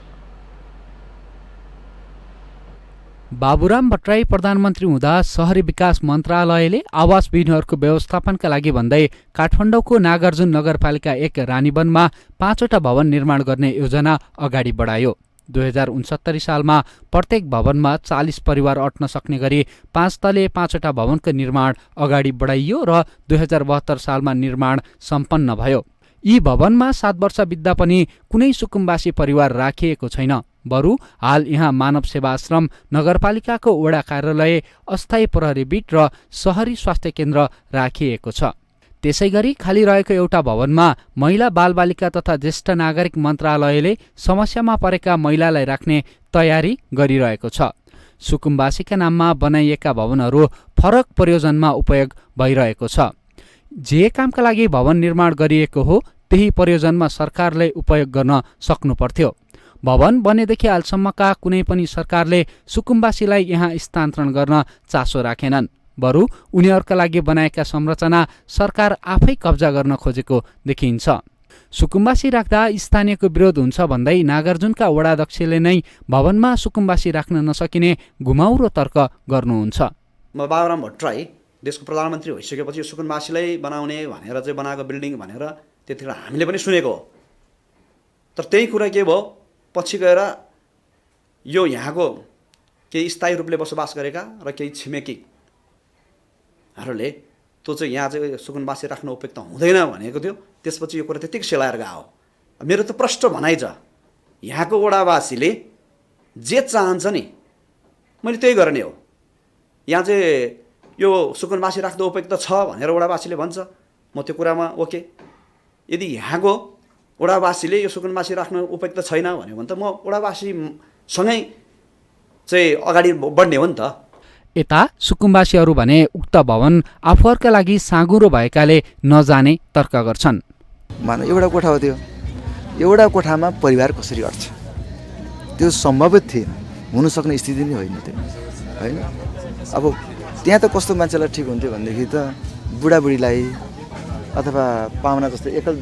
बाबुराम भट्टराई प्रधानमन्त्री हुँदा शहरी विकास मन्त्रालयले आवासविहीनहरूको व्यवस्थापनका लागि भन्दै काठमाडौँको नागार्जुन नगरपालिका 1 रानीवनमा 5वटा भवन निर्माण गर्ने योजना अगाडि बढायो। 2069 सालमा प्रत्येक भवनमा 40 परिवार अट्न सक्ने गरी 5 तले 5वटा भवनको निर्माण अगाडि बढाइयो र 2072 सालमा निर्माण सम्पन्न भयो। यी भवनमा 7 वर्ष बित्दा पनि कुनै सुकुम्बासी परिवार राखिएको छैन। बरु हाल यहाँ मानव सेवाश्रम, नगरपालिकाको वडा कार्यालय, अस्थायी प्रहरी बिट र शहरी स्वास्थ्य केन्द्र राखिएको छ। त्यसैगरी खाली रहेको एउटा भवनमा महिला बालबालिका तथा ज्येष्ठ नागरिक मन्त्रालयले समस्यामा परेका महिलालाई राख्ने तयारी गरिरहेको छ। सुकुम्बासीका नाममा बनाइएका भवनहरू फरक प्रयोजनमा उपयोग भइरहेको छ। जे कामका लागि भवन निर्माण गरिएको हो त्यही प्रयोजनमा सरकारले उपयोग गर्न सक्नुपर्थ्यो। भवन बनेदेखि हालसम्मका कुनै पनि सरकारले सुकुम्बासीलाई यहाँ स्थानान्तरण गर्न चासो राखेनन्। बरु उनीहरूका लागि बनाएका संरचना सरकार आफै कब्जा गर्न खोजेको देखिन्छ। सुकुम्बासी राख्दा स्थानीयको विरोध हुन्छ भन्दै नागार्जुनका वडाध्यक्षले नै भवनमा सुकुम्बासी राख्न नसकिने घुमाउरो तर्क गर्नुहुन्छ। म बाबुराम भट्टराई देशको प्रधानमन्त्री भइसकेपछि सुकुम्बासीलाई बनाउने भनेर चाहिँ बनाएको बिल्डिङ भनेर त्यतिखेर हामीले पनि सुनेको हो। तर त्यही कुरा के भयो, पछि गएर यो यहाँको केही स्थायी रूपले बसोबास गरेका र केही छिमेकीहरूले त्यो चाहिँ यहाँ चाहिँ सुकुम्बासी राख्न उपयुक्त हुँदैन भनेको थियो। त्यसपछि यो कुरा त्यतिकै सेलाएर गयो। मेरो त प्रष्ट भनाइ छ, यहाँको वडावासीले जे चाहन्छ नि मैले त्यही गर्ने हो। यहाँ चाहिँ यो सुकुम्बासी राख्दा उपयुक्त छ भनेर वडावासीले भन्छ, म त्यो कुरामा ओके। यदि यहाँको वडावासीले यो सुकुम्बासी राख्न उपयुक्त छैन भन्यो भने त म वडावासीसँगै चाहिँ अगाडि बढ्ने हो नि त। यता सुकुम्बासीहरू भने उक्त भवन आफूहरूका लागि साँघुरो भएकाले नजाने तर्क गर्छन्। मानव एउटा कोठा हो, त्यो एउटा कोठामा परिवार कसरी अट्छ त्यो सम्भव थिएन, हुन सक्ने स्थिति नै होइन त्यो, होइन। अब त्यहाँ त कस्तो मान्छेलाई ठिक हुन्थ्यो भनेदेखि त बुढाबुढीलाई अथवा पाहुना जस्तै एकल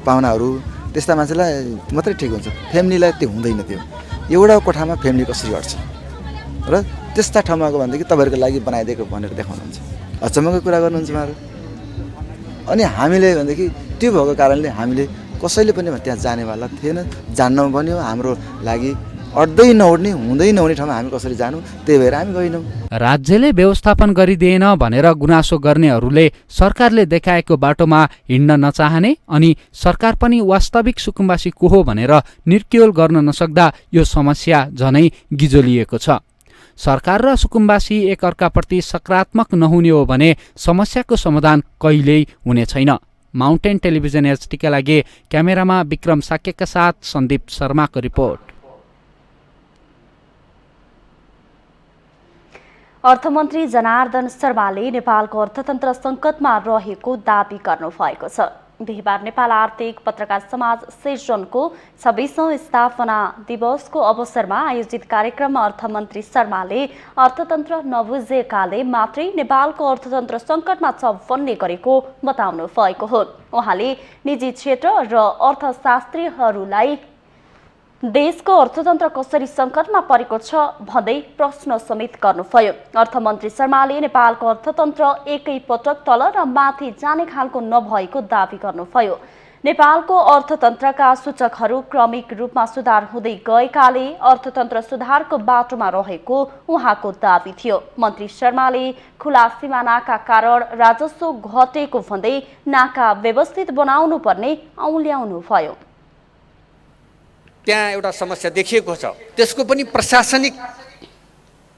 पाहुनाहरू त्यस्ता मान्छेलाई मात्रै ठिक हुन्छ, फ्यामिलीलाई त्यो हुँदैन। त्यो एउटा कोठामा फ्यामिली कसरी अट्छ र त्यस्ता ठाउँमा गयो भनेदेखि तपाईँहरूको लागि बनाइदिएको भनेर देखाउनुहुन्छ, अचम्मको कुरा गर्नुहुन्छ उहाँहरू। अनि हामीले भनेदेखि त्यो भएको कारणले हामीले कसैले पनि त्यहाँ जानेवाला थिएन, जान्न पनि हो। हाम्रो लागि अट्दै नउड्ने हुँदै नहुने ठाउँमा हामी कसरी जानु, त्यही भएर हामी गएनौँ। राज्यले व्यवस्थापन गरिदिएन भनेर गुनासो गर्नेहरूले सरकारले देखाएको बाटोमा हिँड्न नचाहने अनि सरकार पनि वास्तविक सुकुम्बासी को हो भनेर निर्क्युल गर्न नसक्दा यो समस्या झनै गिजोलिएको छ। सरकार र सुकुम्बासी एकअर्काप्रति सकारात्मक नहुने हो भने समस्याको समाधान कहिल्यै हुने छैन। माउन्टेन टेलिभिजन एचडीका लागि क्यामेरामा विक्रम साक्यका साथ सन्दीप शर्माको रिपोर्ट। अर्थमन्त्री जनार्दन शर्माले नेपालको अर्थतन्त्र सङ्कटमा रहेको दाबी गर्नुभएको छ। बिहिबार नेपाल आर्थिक पत्रकार समाज सेजनको 26औं स्थापना दिवसको अवसरमा आयोजित कार्यक्रममा अर्थमन्त्री शर्माले अर्थतन्त्र नबुझेकाले मात्रै नेपालको अर्थतन्त्र सङ्कटमा छ भन्ने गरेको बताउनु भएको हो। उहाँले निजी क्षेत्र र अर्थशास्त्रीहरूलाई देशको अर्थतन्त्र कसरी सङ्कटमा परेको छ भन्दै प्रश्न समेत गर्नुभयो। अर्थमन्त्री शर्माले नेपालको अर्थतन्त्र एकै पटक तल र माथि जाने खालको नभएको दावी गर्नुभयो। नेपालको अर्थतन्त्रका सूचकहरू क्रमिक रूपमा सुधार हुँदै गएकाले अर्थतन्त्र सुधारको बाटोमा रहेको उहाँको दावी थियो। मन्त्री शर्माले खुला सीमानाका कारण राजस्व घटेको भन्दै नाका व्यवस्थित बनाउनु पर्ने औल्याउनु भयो। त्यहाँ एउटा समस्या देखिएको छ, त्यसको पनि प्रशासनिक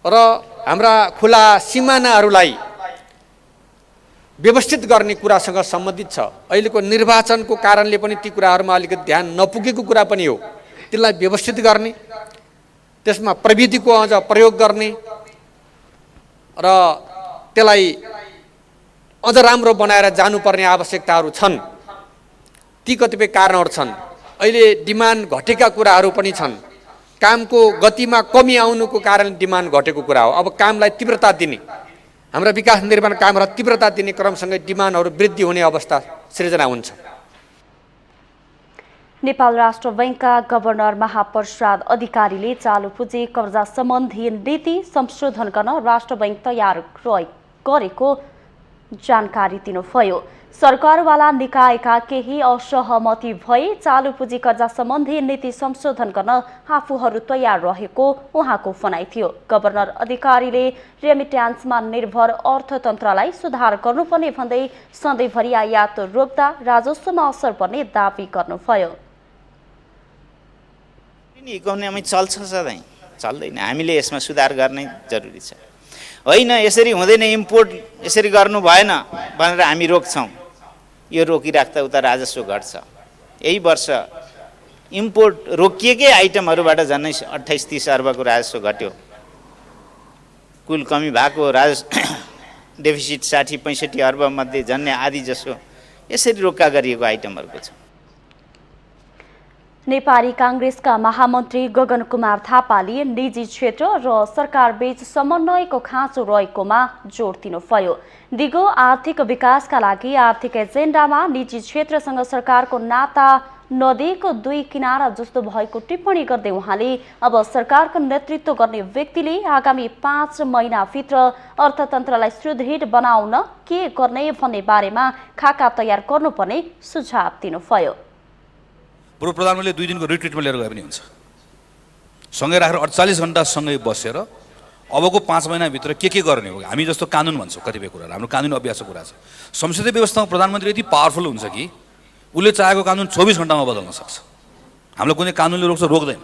र हाम्रा खुला सिमानाहरूलाई व्यवस्थित गर्ने कुरासँग सम्बन्धित छ। अहिलेको निर्वाचनको कारणले पनि ती कुराहरूमा अलिकति ध्यान नपुगेको कुरा पनि हो। त्यसलाई व्यवस्थित गर्ने, त्यसमा प्रविधिको अझ प्रयोग गर्ने र त्यसलाई अझ राम्रो बनाएर जानुपर्ने आवश्यकताहरू छन्। ती कतिपय कारणहरू छन्। अहिले डिमान्ड घटेका कुराहरू पनि छन्। कामको गतिमा कमी आउनुको कारण डिमान्ड घटेको कुरा हो। अब कामलाई तीव्रता दिने, हाम्रा विकास निर्माण कामहरूलाई तीव्रता दिने क्रमसँगै डिमान्डहरू वृद्धि हुने अवस्था सृजना हुन्छ। नेपाल राष्ट्र बैंकका गभर्नर महाप्रसाद अधिकारीले चालु पुँजी कर्जा सम्बन्धी नीति संशोधन गर्न राष्ट्र बैंक तयार गरेको जानकारी दिनुभयो। सरकारवाला निकायका केही असहमति भए चालु पुँजी कर्जा सम्बन्धी नीति संशोधन गर्न आफूहरू तयार रहेको उहाँको भनाइ थियो। गभर्नर अधिकारीले रेमिट्यान्समा निर्भर अर्थतन्त्रलाई सुधार गर्नुपर्ने भन्दै सधैँभरि आयात रोक्दा राजस्वमा असर पर्ने दावी गर्नुभयो। इकोनोमी चल्छ, सधैँ चल्दैन। हामीले यसमा सुधार गर्ने जरुरी छ। होइन यसरी हुँदैन, इम्पोर्ट यसरी गर्नु भएन भनेर हामी रोक्छौँ। यो रोकिराख्दा उता राजस्व घट्छ। यही वर्ष इम्पोर्ट रोकिएकै आइटमहरूबाट झन्डै 28-30 अर्बको राजस्व घट्यो। कुल कमी भएको राजस्व डेफिसिट 60-65 अर्ब मध्ये झन्डै आधी जसो यसरी रोक्का गरिएको आइटमहरूको छ। नेपाली कांग्रेसका महामन्त्री गगन कुमार थापाले निजी क्षेत्र र सरकार बीच समन्वयको खाँचो रहेकोमा जोड दिनुभयो। दिगो आर्थिक विकासका लागि आर्थिक एजेन्डामा निजी क्षेत्रसँग सरकारको नाता नदिएको दुई किनारा जस्तो भएको टिप्पणी गर्दै उहाँले अब सरकारको नेतृत्व गर्ने व्यक्तिले आगामी 5 महिनाभित्र अर्थतन्त्रलाई सुदृढ बनाउन के गर्ने भन्ने बारेमा खाका तयार गर्नुपर्ने सुझाव दिनुभयो। पूर्व प्रधानमन्त्रीले 2 दिनको रिट्रिटमा लिएर गए पनि हुन्छ। सँगै राखेर 48 घण्टा सँगै बसेर अबको 5 महिनाभित्र के गर्ने हो। हामी जस्तो कानुन भन्छौँ कतिपय कुराहरू, हाम्रो कानुन अभ्यासको कुरा छ। संसदीय व्यवस्थामा प्रधानमन्त्री यति पावरफुल हुन्छ कि उसले चाहेको कानुन 24 घण्टामा बदल्न सक्छ। हामीलाई कुनै कानुनले रोक्दैन।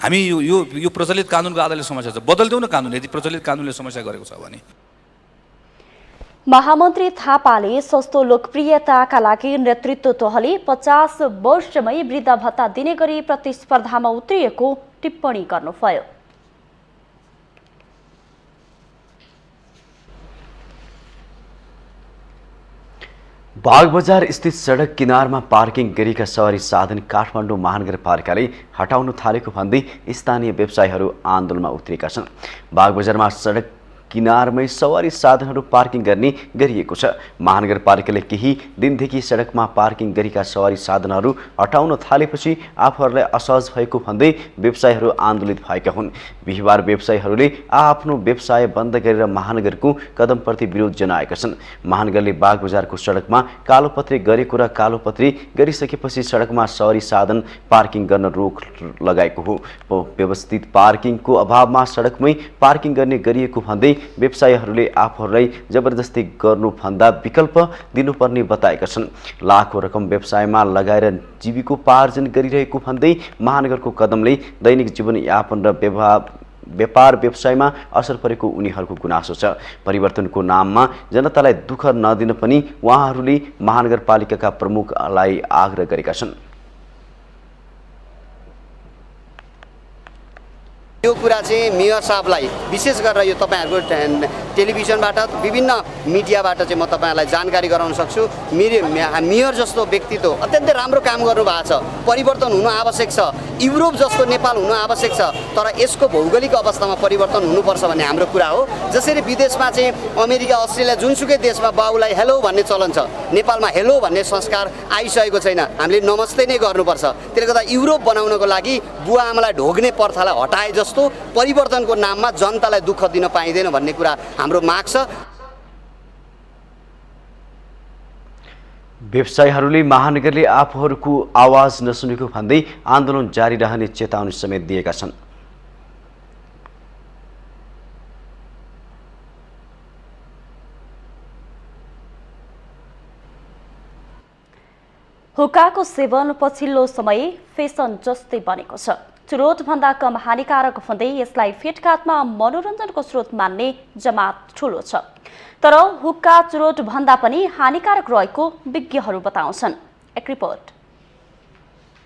हामी यो प्रचलित कानुनको आधारले समस्या छ, बदल्दैनौँ न कानुन। यदि प्रचलित कानुनले समस्या गरेको छ भने। महामन्त्री थापाले सस्तो लोकप्रियताका लागि नेतृत्व तहले 50 वर्षमै वृद्ध भत्ता दिने गरी प्रतिस्पर्धामा उत्रिएको टिप्पणी गर्नुभयो। बागबजार स्थित सडक किनारमा पार्किङ गरेका सवारी साधन काठमाडौँ महानगरपालिकाले हटाउन थालेको भन्दै स्थानीय व्यवसायीहरू आन्दोलनमा उत्रिएका छन्। बागबजारमा सडक किनारमै सवारी साधनहरू पार्किङ गर्ने गरिएको छ। महानगरपालिकाले केही दिनदेखि सडकमा पार्किङ गरेका सवारी साधनहरू हटाउन थालेपछि आफूहरूलाई असहज भएको भन्दै व्यवसायीहरू आन्दोलित भएका हुन्। बिहिबार व्यवसायीहरूले आफ्नो व्यवसाय बन्द गरेर महानगरको कदमप्रति विरोध जनाएका छन्। महानगरले बागबजारको सडकमा कालोपत्री गरेको र कालोपत्री गरिसकेपछि सडकमा सवारी साधन पार्किङ गर्न रोक लगाएको हो। व्यवस्थित पार्किङको अभावमा सडकमै पार्किङ गर्ने गरिएको भन्दै व्यवसायीहरूले आफूहरूलाई जबरजस्ती गर्नुभन्दा विकल्प दिनुपर्ने बताएका छन्। लाखौं रकम व्यवसायमा लगाएर जीविकोपार्जन गरिरहेको भन्दै महानगरको कदमले दैनिक जीवनयापन र व्यापार व्यवसायमा असर परेको उनीहरूको गुनासो छ। परिवर्तनको नाममा जनतालाई दुःख नदिन पनि उहाँहरूले महानगरपालिकाका प्रमुखलाई आग्रह गरेका छन्। यो कुरा चाहिँ मेयर साहबलाई विशेष गरेर यो तपाईहरुको टेलिभिजनबाट विभिन्न मिडियाबाट चाहिँ म तपाईहरुलाई जानकारी गराउन सक्छु। मेयर जस्तो व्यक्तित्व अत्यन्तै राम्रो काम गर्नुभएको छ। परिवर्तन हुनु आवश्यक छ। युरोप जस्तो नेपाल हुनु आवश्यक छ। तर यसको भौगोलिक अवस्थामा परिवर्तन हुनुपर्छ भन्ने हाम्रो कुरा हो। जसरी विदेशमा चाहिँ अमेरिका, अस्ट्रेलिया जुनसुकै देशमा बाउलाई हेलो भन्ने चलन छ, नेपालमा हेलो भन्ने संस्कार आइसकेको छैन। हामीले नमस्ते नै गर्नुपर्छ। त्यसले गर्दा युरोप बनाउनको लागि बुवा आमालाई ढोग्ने प्रथालाई हटाए जस्तो परिवर्तनको नाममा जनतालाई दुःख दिन पाइँदैन भन्ने कुरा हाम्रो माग छ। व्यवसायीहरूले महानगरले आफूहरूको आवाज नसुनेको भन्दै आन्दोलन जारी रहने चेतावनी समेत दिएका छन्। हुक्काको सेवन पछिल्लो समय फेसन जस्तै बनेको छ। चुरोटभन्दा कम हानिकारक भन्दै यसलाई फेटकाटमा मनोरञ्जनको स्रोत मान्ने जमात ठूलो छ। तर हुक्का चुरोटभन्दा पनि हानिकारक रहेको विज्ञहरू बताउँछन्। एक रिपोर्ट।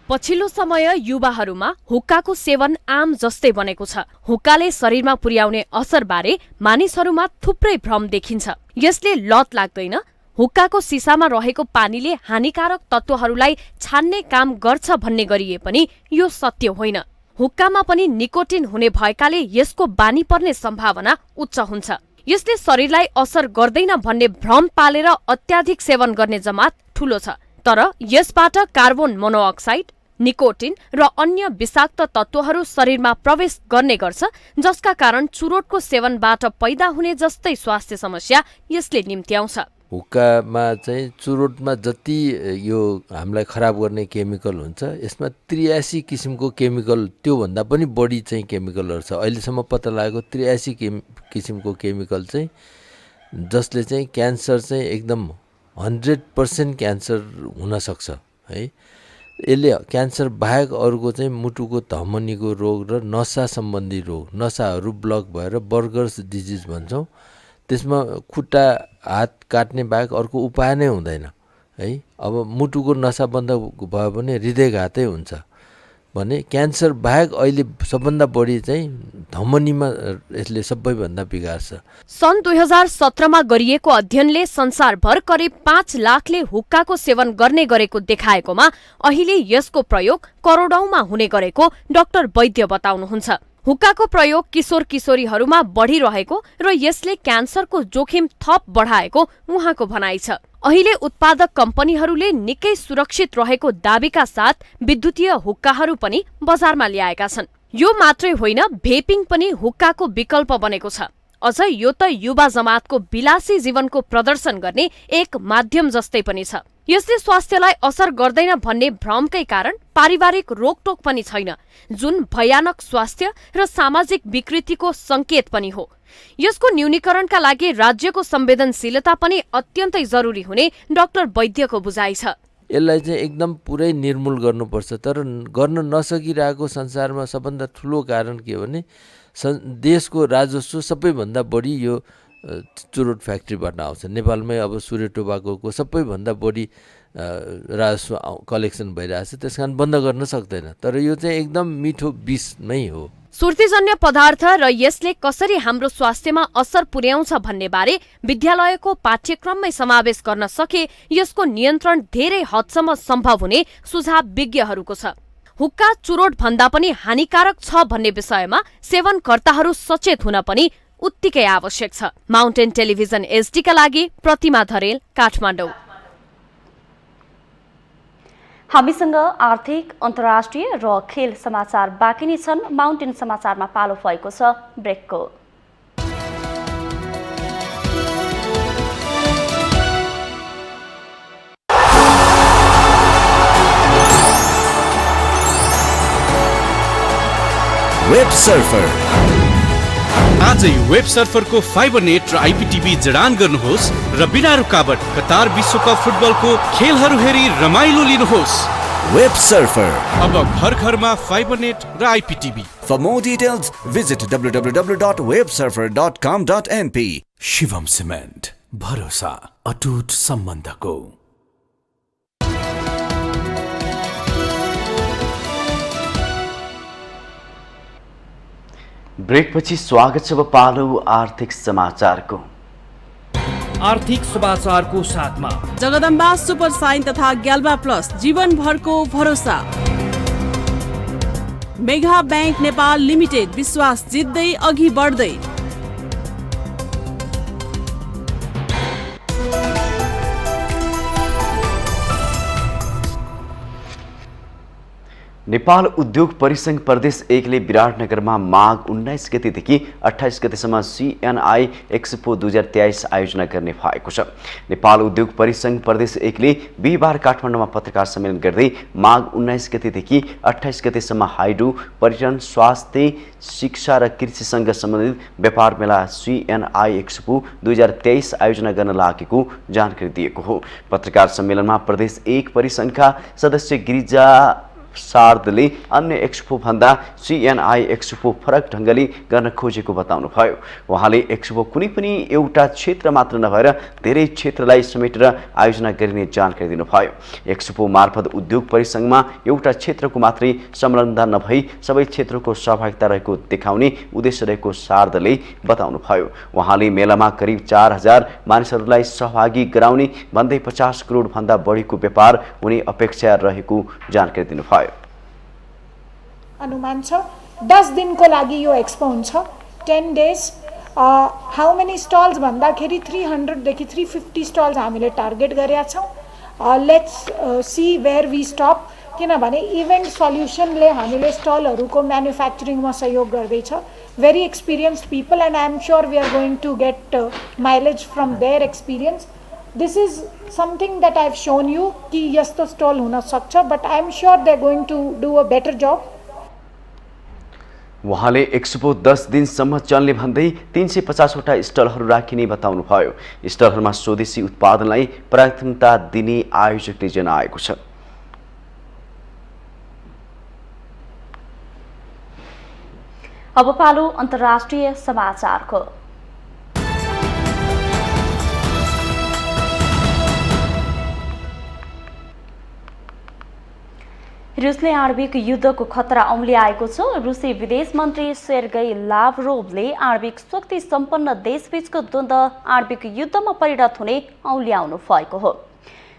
पछिल्लो समय युवाहरूमा हुक्काको सेवन आम जस्तै बनेको छ। हुक्काले शरीरमा पुर्याउने असरबारे मानिसहरूमा थुप्रै भ्रम देखिन्छ। यसले लत लाग्दैन, हुक्काको सिसामा रहेको पानीले हानिकारक तत्त्वहरूलाई छान्ने काम गर्छ भन्ने गरिए पनि यो सत्य होइन। हुक्कामा पनि निकोटिन हुने भएकाले यसको बानी पर्ने सम्भावना उच्च हुन्छ। यसले शरीरलाई असर गर्दैन भन्ने भ्रम पालेर अत्याधिक सेवन गर्ने जमात ठूलो छ। तर यसबाट कार्बन मोनोअक्साइड, निकोटिन र अन्य विषाक्त तत्त्वहरू शरीरमा प्रवेश गर्ने गर्छ, जसका कारण चुरोटको सेवनबाट पैदा हुने जस्तै स्वास्थ्य समस्या यसले निम्त्याउँछ। हुक्कामा चाहिँ चुरोटमा जति यो हामीलाई खराब गर्ने केमिकल हुन्छ, यसमा 83 किसिमको केमिकल, त्योभन्दा पनि बढी चाहिँ केमिकलहरू छ। अहिलेसम्म पत्ता लागेको 83 किसिमको केमिकल चाहिँ, जसले चाहिँ क्यान्सर चाहिँ एकदम 100% क्यान्सर हुनसक्छ है। यसले क्यान्सर बाहेक अरूको चाहिँ मुटुको धमनीको रोग र नसा सम्बन्धी रोग, नसाहरू ब्लक भएर बर्गर्स डिजिज भन्छौँ, त्यसमा खुट्टा हात काट्ने बाहेक अर्को उपाय नै हुँदैन है। अब मुटुको नसा बन्द भयो भने हृदयघातै हुन्छ भने क्यान्सर बाहेक अहिले सबभन्दा बढी चाहिँ धमनीमा यसले सबैभन्दा बिगार्छ। सन् 2017मा गरिएको अध्ययनले संसारभर करिब 5 लाखले हुक्काको सेवन गर्ने गरेको देखाएकोमा अहिले यसको प्रयोग करोडौंमा हुने गरेको डाक्टर वैद्य बताउनुहुन्छ। हुक्काको प्रयोग किशोर किशोरीहरूमा बढिरहेको र यसले क्यान्सरको जोखिम थप बढाएको उहाँको भनाइ छ। अहिले उत्पादक कम्पनीहरूले निकै सुरक्षित रहेको दाबीका साथ विद्युतीय हुक्काहरू पनि बजारमा ल्याएका छन्। यो मात्रै होइन, भेपिङ पनि हुक्काको विकल्प बनेको छ। अझ यो त युवा जमातको विलासी जीवनको प्रदर्शन गर्ने एक माध्यम जस्तै पनि छ। यसले स्वास्थ्यलाई असर गर्दैन भन्ने भ्रमकै कारण पारिवारिक रोकटोक पनि छैन, जुन भयानक स्वास्थ्य र सामाजिक विकृतिको संकेत पनि हो। यसको न्यूनीकरणका लागि राज्यको संवेदनशीलता पनि अत्यन्तै जरुरी हुने डाक्टर वैद्यको बुझाइ छ। यसलाई चाहिँ एकदम पुरै निर्मूल गर्नुपर्छ। तर गर्न नसकिरहेको संसारमा सबभन्दा ठुलो कारण के हो भने देशको राजस्व सबैभन्दा बढी यो चुरोट फ्याक्ट्रीबाट आउँछ। नेपालमै अब सूर्य टोबाकोको सबैभन्दा बढी राजस्व कलेक्सन भइरहेछ, त्यस कारण बन्द गर्न सक्दैन। तर यो चाहिँ एकदम मिठो विष नै हो। सुर्तीजन्य पदार्थ र यसले कसरी हाम्रो स्वास्थ्यमा असर पुर्याउँछ भन्ने बारे विद्यालयको पाठ्यक्रममै समावेश गर्न सके यसको नियन्त्रण धेरै हदसम्म सम्भव हुने सुझाव विज्ञहरूको छ। हुक्का चुरोट भन्दा पनि हानिकारक छ भन्ने विषयमा सेवनकर्ताहरू सचेत हुन पनि उत्तिकै आवश्यक छ। माउन्टेन टेलिभिजन एसडीका लागि प्रतिमा धरेल, काठमाडौँ। हामीसँग आर्थिक, अन्तर्राष्ट्रिय र खेल समाचार बाँकी नै छन्। माउन्टेन समाचारमा पालो भएको छ ब्रेकको। वेब सर्फर आजै वेब सर्फरको फाइबर नेट र आइपीटीभी जडान गर्नुहोस् र बिना रुकावट कतार विश्वकप फुटबलको खेलहरू हेरी रमाइलो लिनुहोस्। वेब सर्फर अब घर घरमा फाइबर नेट र आइपीटीभी। For more details, visit www.websurfer.com.np. Shivam cement, भरोसा अटुट सम्बन्धको। ब्रेकपछि स्वागत छ। पालो आर्थिक समाचारको। आर्थिक समाचारको साथमा जगदम्बा सुपर साइन तथा ग्याल्बा प्लस जीवनभरको भरोसा। मेगा बैंक नेपाल लिमिटेड विश्वास जित्दै अघि बढ्दै। नेपाल उद्योग परिसंघ प्रदेश 1 ले विराटनगरमा माघ 19 गतेदेखि 28 गतेसम्म CNI एक्सपो 2023 आयोजना गर्ने भएको छ। नेपाल उद्योग परिसंघ प्रदेश 1 ले बिहिबार काठमाडौँमा पत्रकार सम्मेलन गर्दै माघ 19 गतेदेखि 28 गतेसम्म हाइडु, पर्यटन, स्वास्थ्य, शिक्षा र कृषिसँग सम्बन्धित व्यापार मेला CNI एक्सपो 2023 आयोजना गर्न लागेको जानकारी दिएको हो। पत्रकार सम्मेलनमा प्रदेश 1 परिसंघका सदस्य गिरिजा शारदले अन्य एक्सपो भन्दा CNI एक्सपो फरक ढङ्गले गर्न खोजेको बताउनुभयो। उहाँले एक्सपो कुनै पनि एउटा क्षेत्र मात्र नभएर धेरै क्षेत्रलाई समेटेर आयोजना गरिने जानकारी दिनुभयो। एक्सपो मार्फत उद्योग परिसंघमा एउटा क्षेत्रको मात्रै संलग्नता नभई सबै क्षेत्रको सहभागिता रहेको देखाउने उद्देश्य रहेको शारदले बताउनुभयो। उहाँले मेलामा करिब 4000 मानिसहरूलाई सहभागी गराउने भन्दै 50 करोड भन्दा बढीको व्यापार हुने अपेक्षा रहेको जानकारी दिनुभयो। अनुमान छ 10 दिनको लागि यो एक्सपो हुन्छ। 10 डेज। हाउ मेनी स्टल्स भन्दाखेरि 300 देखि 350 स्टल्स हामीले टार्गेट गरेका छौँ। Let's see where we stop, किनभने इभेन्ट सल्युसनले हामीले स्टलहरूको म्यानुफ्याक्चरिङमा सहयोग गर्दैछ। Very experienced people and I am sure we are going to get mileage from their experience. This is something that I have shown you कि यस्तो स्टल हुन सक्छ, but I am sure they are going to do a better job. उहाँले expo 10 दिनसम्म चल्ने भन्दै 350 वटा स्टलहरू राखिने बताउनुभयो। स्टलहरूमा स्वदेशी उत्पादनलाई प्राथमिकता दिने आयोजकले जनाएको छ। अब पालो अन्तर्राष्ट्रिय समाचारको। रुसले आणविक युद्धको खतरा औँल्याएको छ। रुसी विदेश मन्त्री सेर्गेई लाभरोभले आणविक शक्ति सम्पन्न देशबीचको द्वन्द्व आणविक युद्धमा परिणत हुने औँल्याउनु भएको हो।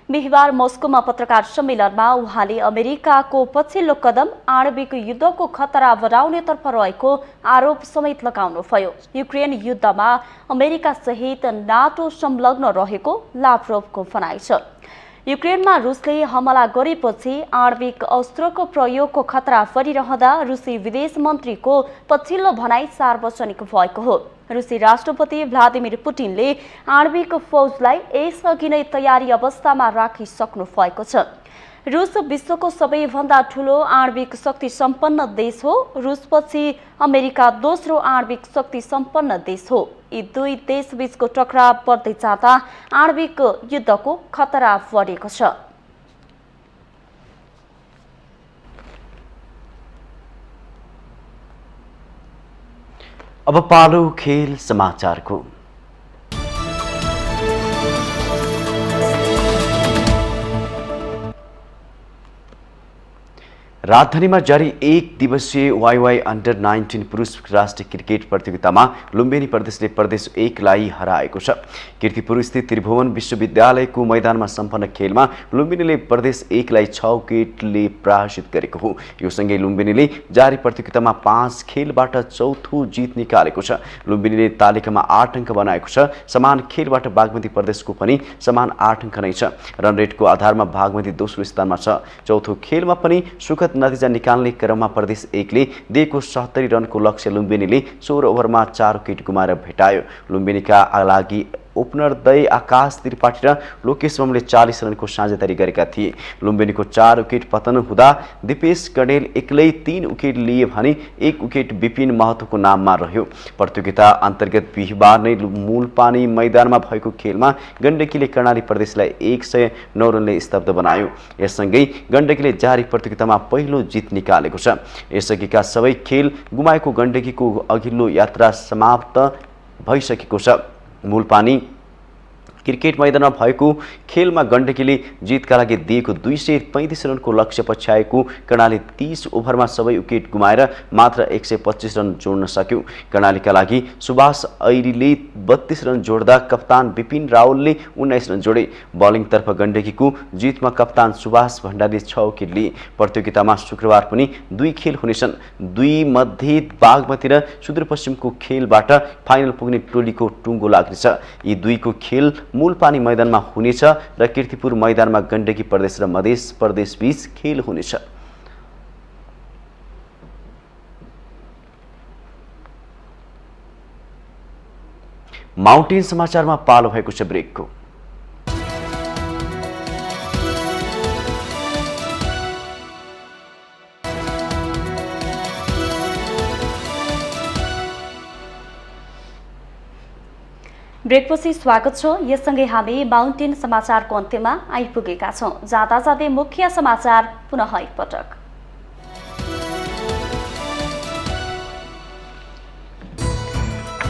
बिहिबार मस्कोमा पत्रकार सम्मेलनमा उहाँले अमेरिकाको पछिल्लो कदम आणविक युद्धको खतरा बढाउनेतर्फ रहेको आरोप समेत लगाउनुभयो। युक्रेन युद्धमा अमेरिका सहित नाटो संलग्न रहेको लाभरोभको भनाइ छ। युक्रेनमा रुसले हमला गरेपछि आणविक अस्त्रको प्रयोगको खतरा बढिरहँदा रुसी विदेश मन्त्रीको पछिल्लो भनाइ सार्वजनिक भएको हो। रुसी राष्ट्रपति भ्लादिमिर पुटिनले आणविक फौजलाई यसअघि नै तयारी अवस्थामा राखिसक्नु भएको छ। रुस विश्वको सबैभन्दा ठूलो आणविक शक्ति सम्पन्न देश हो। रुसपछि अमेरिका दोस्रो आणविक शक्ति सम्पन्न देश हो। यी दुई देशबीचको टकराव बढ्दै जाँदा आणविक युद्धको खतरा बढेको छ। अब पालो खेल समाचारको। राजधानीमा जारी 1 दिवसीय वाइवाई अन्डर 19 पुरुष राष्ट्रिय क्रिकेट प्रतियोगितामा लुम्बिनी प्रदेशले प्रदेश 1लाई हराएको छ। कीर्तिपुर स्थित त्रिभुवन विश्वविद्यालयको मैदानमा सम्पन्न खेलमा लुम्बिनीले प्रदेश 1लाई 6 विकेटले पराजित गरेको हो। यो सँगै लुम्बिनीले जारी प्रतियोगितामा 5 खेलबाट चौथो जित निकालेको छ। लुम्बिनीले तालिकामा 8 अङ्क बनाएको छ। समान खेलबाट बागमती प्रदेशको पनि समान 8 अङ्क नै छ। रन रेटको आधारमा बागमती दोस्रो स्थानमा छ। चौथो खेलमा पनि सुखद नतिजा निकाल्ने क्रममा प्रदेश 1ले दिएको 70 रनको लक्ष्य लुम्बिनीले 16 ओभरमा 4 विकेट गुमाएर भेटायो। लुम्बिनीका लागि ओपनर दय आकाश त्रिपाठी र लोकेश बमले 40 रनको साझेदारी गरेका थिए। लुम्बिनीको 4 विकेट पतन हुँदा दिपेश कडेल एक्लै 3 विकेट लिए भने 1 विकेट विपिन महतोको नाममा रह्यो। प्रतियोगिता अन्तर्गत बिहिबार नै मूलपानी मैदानमा भएको खेलमा गण्डकीले कर्णाली प्रदेशलाई 109 रनले स्तब्ध बनायो। यससँगै गण्डकीले जारी प्रतियोगितामा पहिलो जित निकालेको छ। यसअघिका सबै खेल गुमाएको गण्डकीको अघिल्लो यात्रा समाप्त भइसकेको छ। मूलपानी क्रिकेट मैदानमा भएको खेलमा गण्डकीले जितका लागि दिएको 235 रनको लक्ष्य पछ्याएको कर्णाली 30 ओभरमा सबै विकेट गुमाएर मात्र 125 रन जोड्न सक्यो। कर्णालीका लागि सुभाष ऐरीले 32 रन जोड्दा कप्तान विपिन रावलले 19 रन जोडे। बलिङतर्फ गण्डकीको जितमा कप्तान सुभाष भण्डारीले 6 विकेट लिए। प्रतियोगितामा शुक्रबार पनि 2 खेल हुनेछन्। 2 मध्ये बागमती र सुदूरपश्चिमको खेलबाट फाइनल पुग्ने टोलीको टुङ्गो लाग्नेछ। यी दुईको खेल मूलपानी मैदानमा हुनेछ र कीर्तिपुर मैदानमा गण्डकी प्रदेश र मधेस प्रदेश बीच खेल हुनेछ। माउन्टेन समाचारमा पालो भएको छ ब्रेकको। ब्रेकपछि स्वागत छ। यससँगै हामी माउन्टेन समाचारको अन्त्यमा आइपुगेका छौं। जाँदा जाँदै मुख्य समाचार पुनः एकपटक।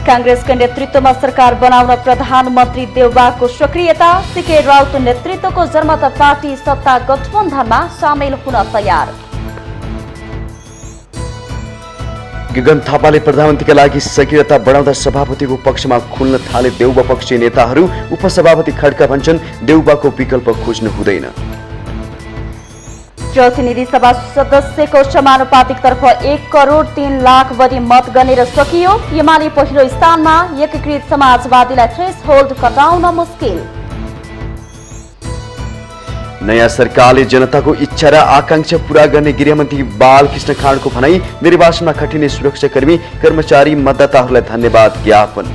कांग्रेसको नेतृत्वमा सरकार बनाउन प्रधानमन्त्री देउबाको सक्रियता। सीके राउत नेतृत्वको जनमत पार्टी सत्ता गठबन्धनमा सामेल हुन तयार। गगन थापाले प्रधानमन्त्रीका लागि सक्रियता बढाउँदा सभापतिको पक्षमा खुल्न थाले देउबा पक्षीय नेताहरू। उपसभापति खड्का भन्छन् देउबाको विकल्प खोज्नु हुँदैन। प्रतिनिधि सभा सदस्यको समानुपातिक तर्फ 1 करोड 3 लाख बढी मत गनेर सकियो। एमाले पहिलो स्थानमा। एकीकृत समाजवादीलाई थ्रेसहोल्ड घटाउन मुस्किल। नयाँ सरकारले जनताको इच्छा र आकांक्षा पूरा गर्ने गृहमन्त्री बालकृष्ण खाँडको भनाई। निर्वाचनमा खटिने सुरक्षाकर्मी कर्मचारी मतदाताहरूलाई धन्यवाद ज्ञापन।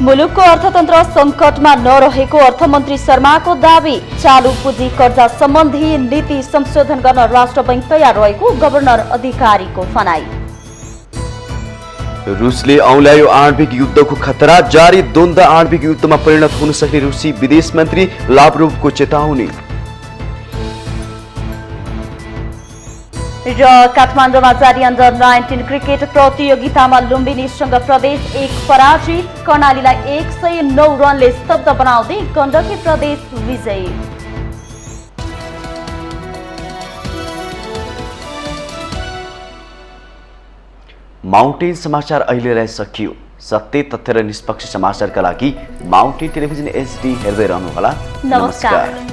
मुलुकको अर्थतन्त्र संकटमा नरहेको अर्थमन्त्री शर्माको दावी। चालु पुँजी कर्जा सम्बन्धी नीति संशोधन गर्न राष्ट्र बैंक तयार रहेको गभर्नर अधिकारीको भनाई। रुसले औँल्यायो आणविक युद्धको खतरा। जारी द्वन्द्व आणविक युद्धमा परिणत हुन सक्ने रुसी विदेश मन्त्री लाभरोभको चेतावनी। र काठमाडौँमा जारी अन्डर 19 क्रिकेट प्रतियोगितामा लुम्बिनीसँग प्रदेश 1 पराजित। कर्णालीलाई 109 रनले स्तब्ध बनाउँदै गण्डकी प्रदेश विजयी। माउन्टेन समाचार अहिलेलाई सकियो। सत्य तथ्य र निष्पक्ष समाचारका लागि माउन्टेन टेलिभिजन HD हेर्दै रहनुहोला। नमस्कार।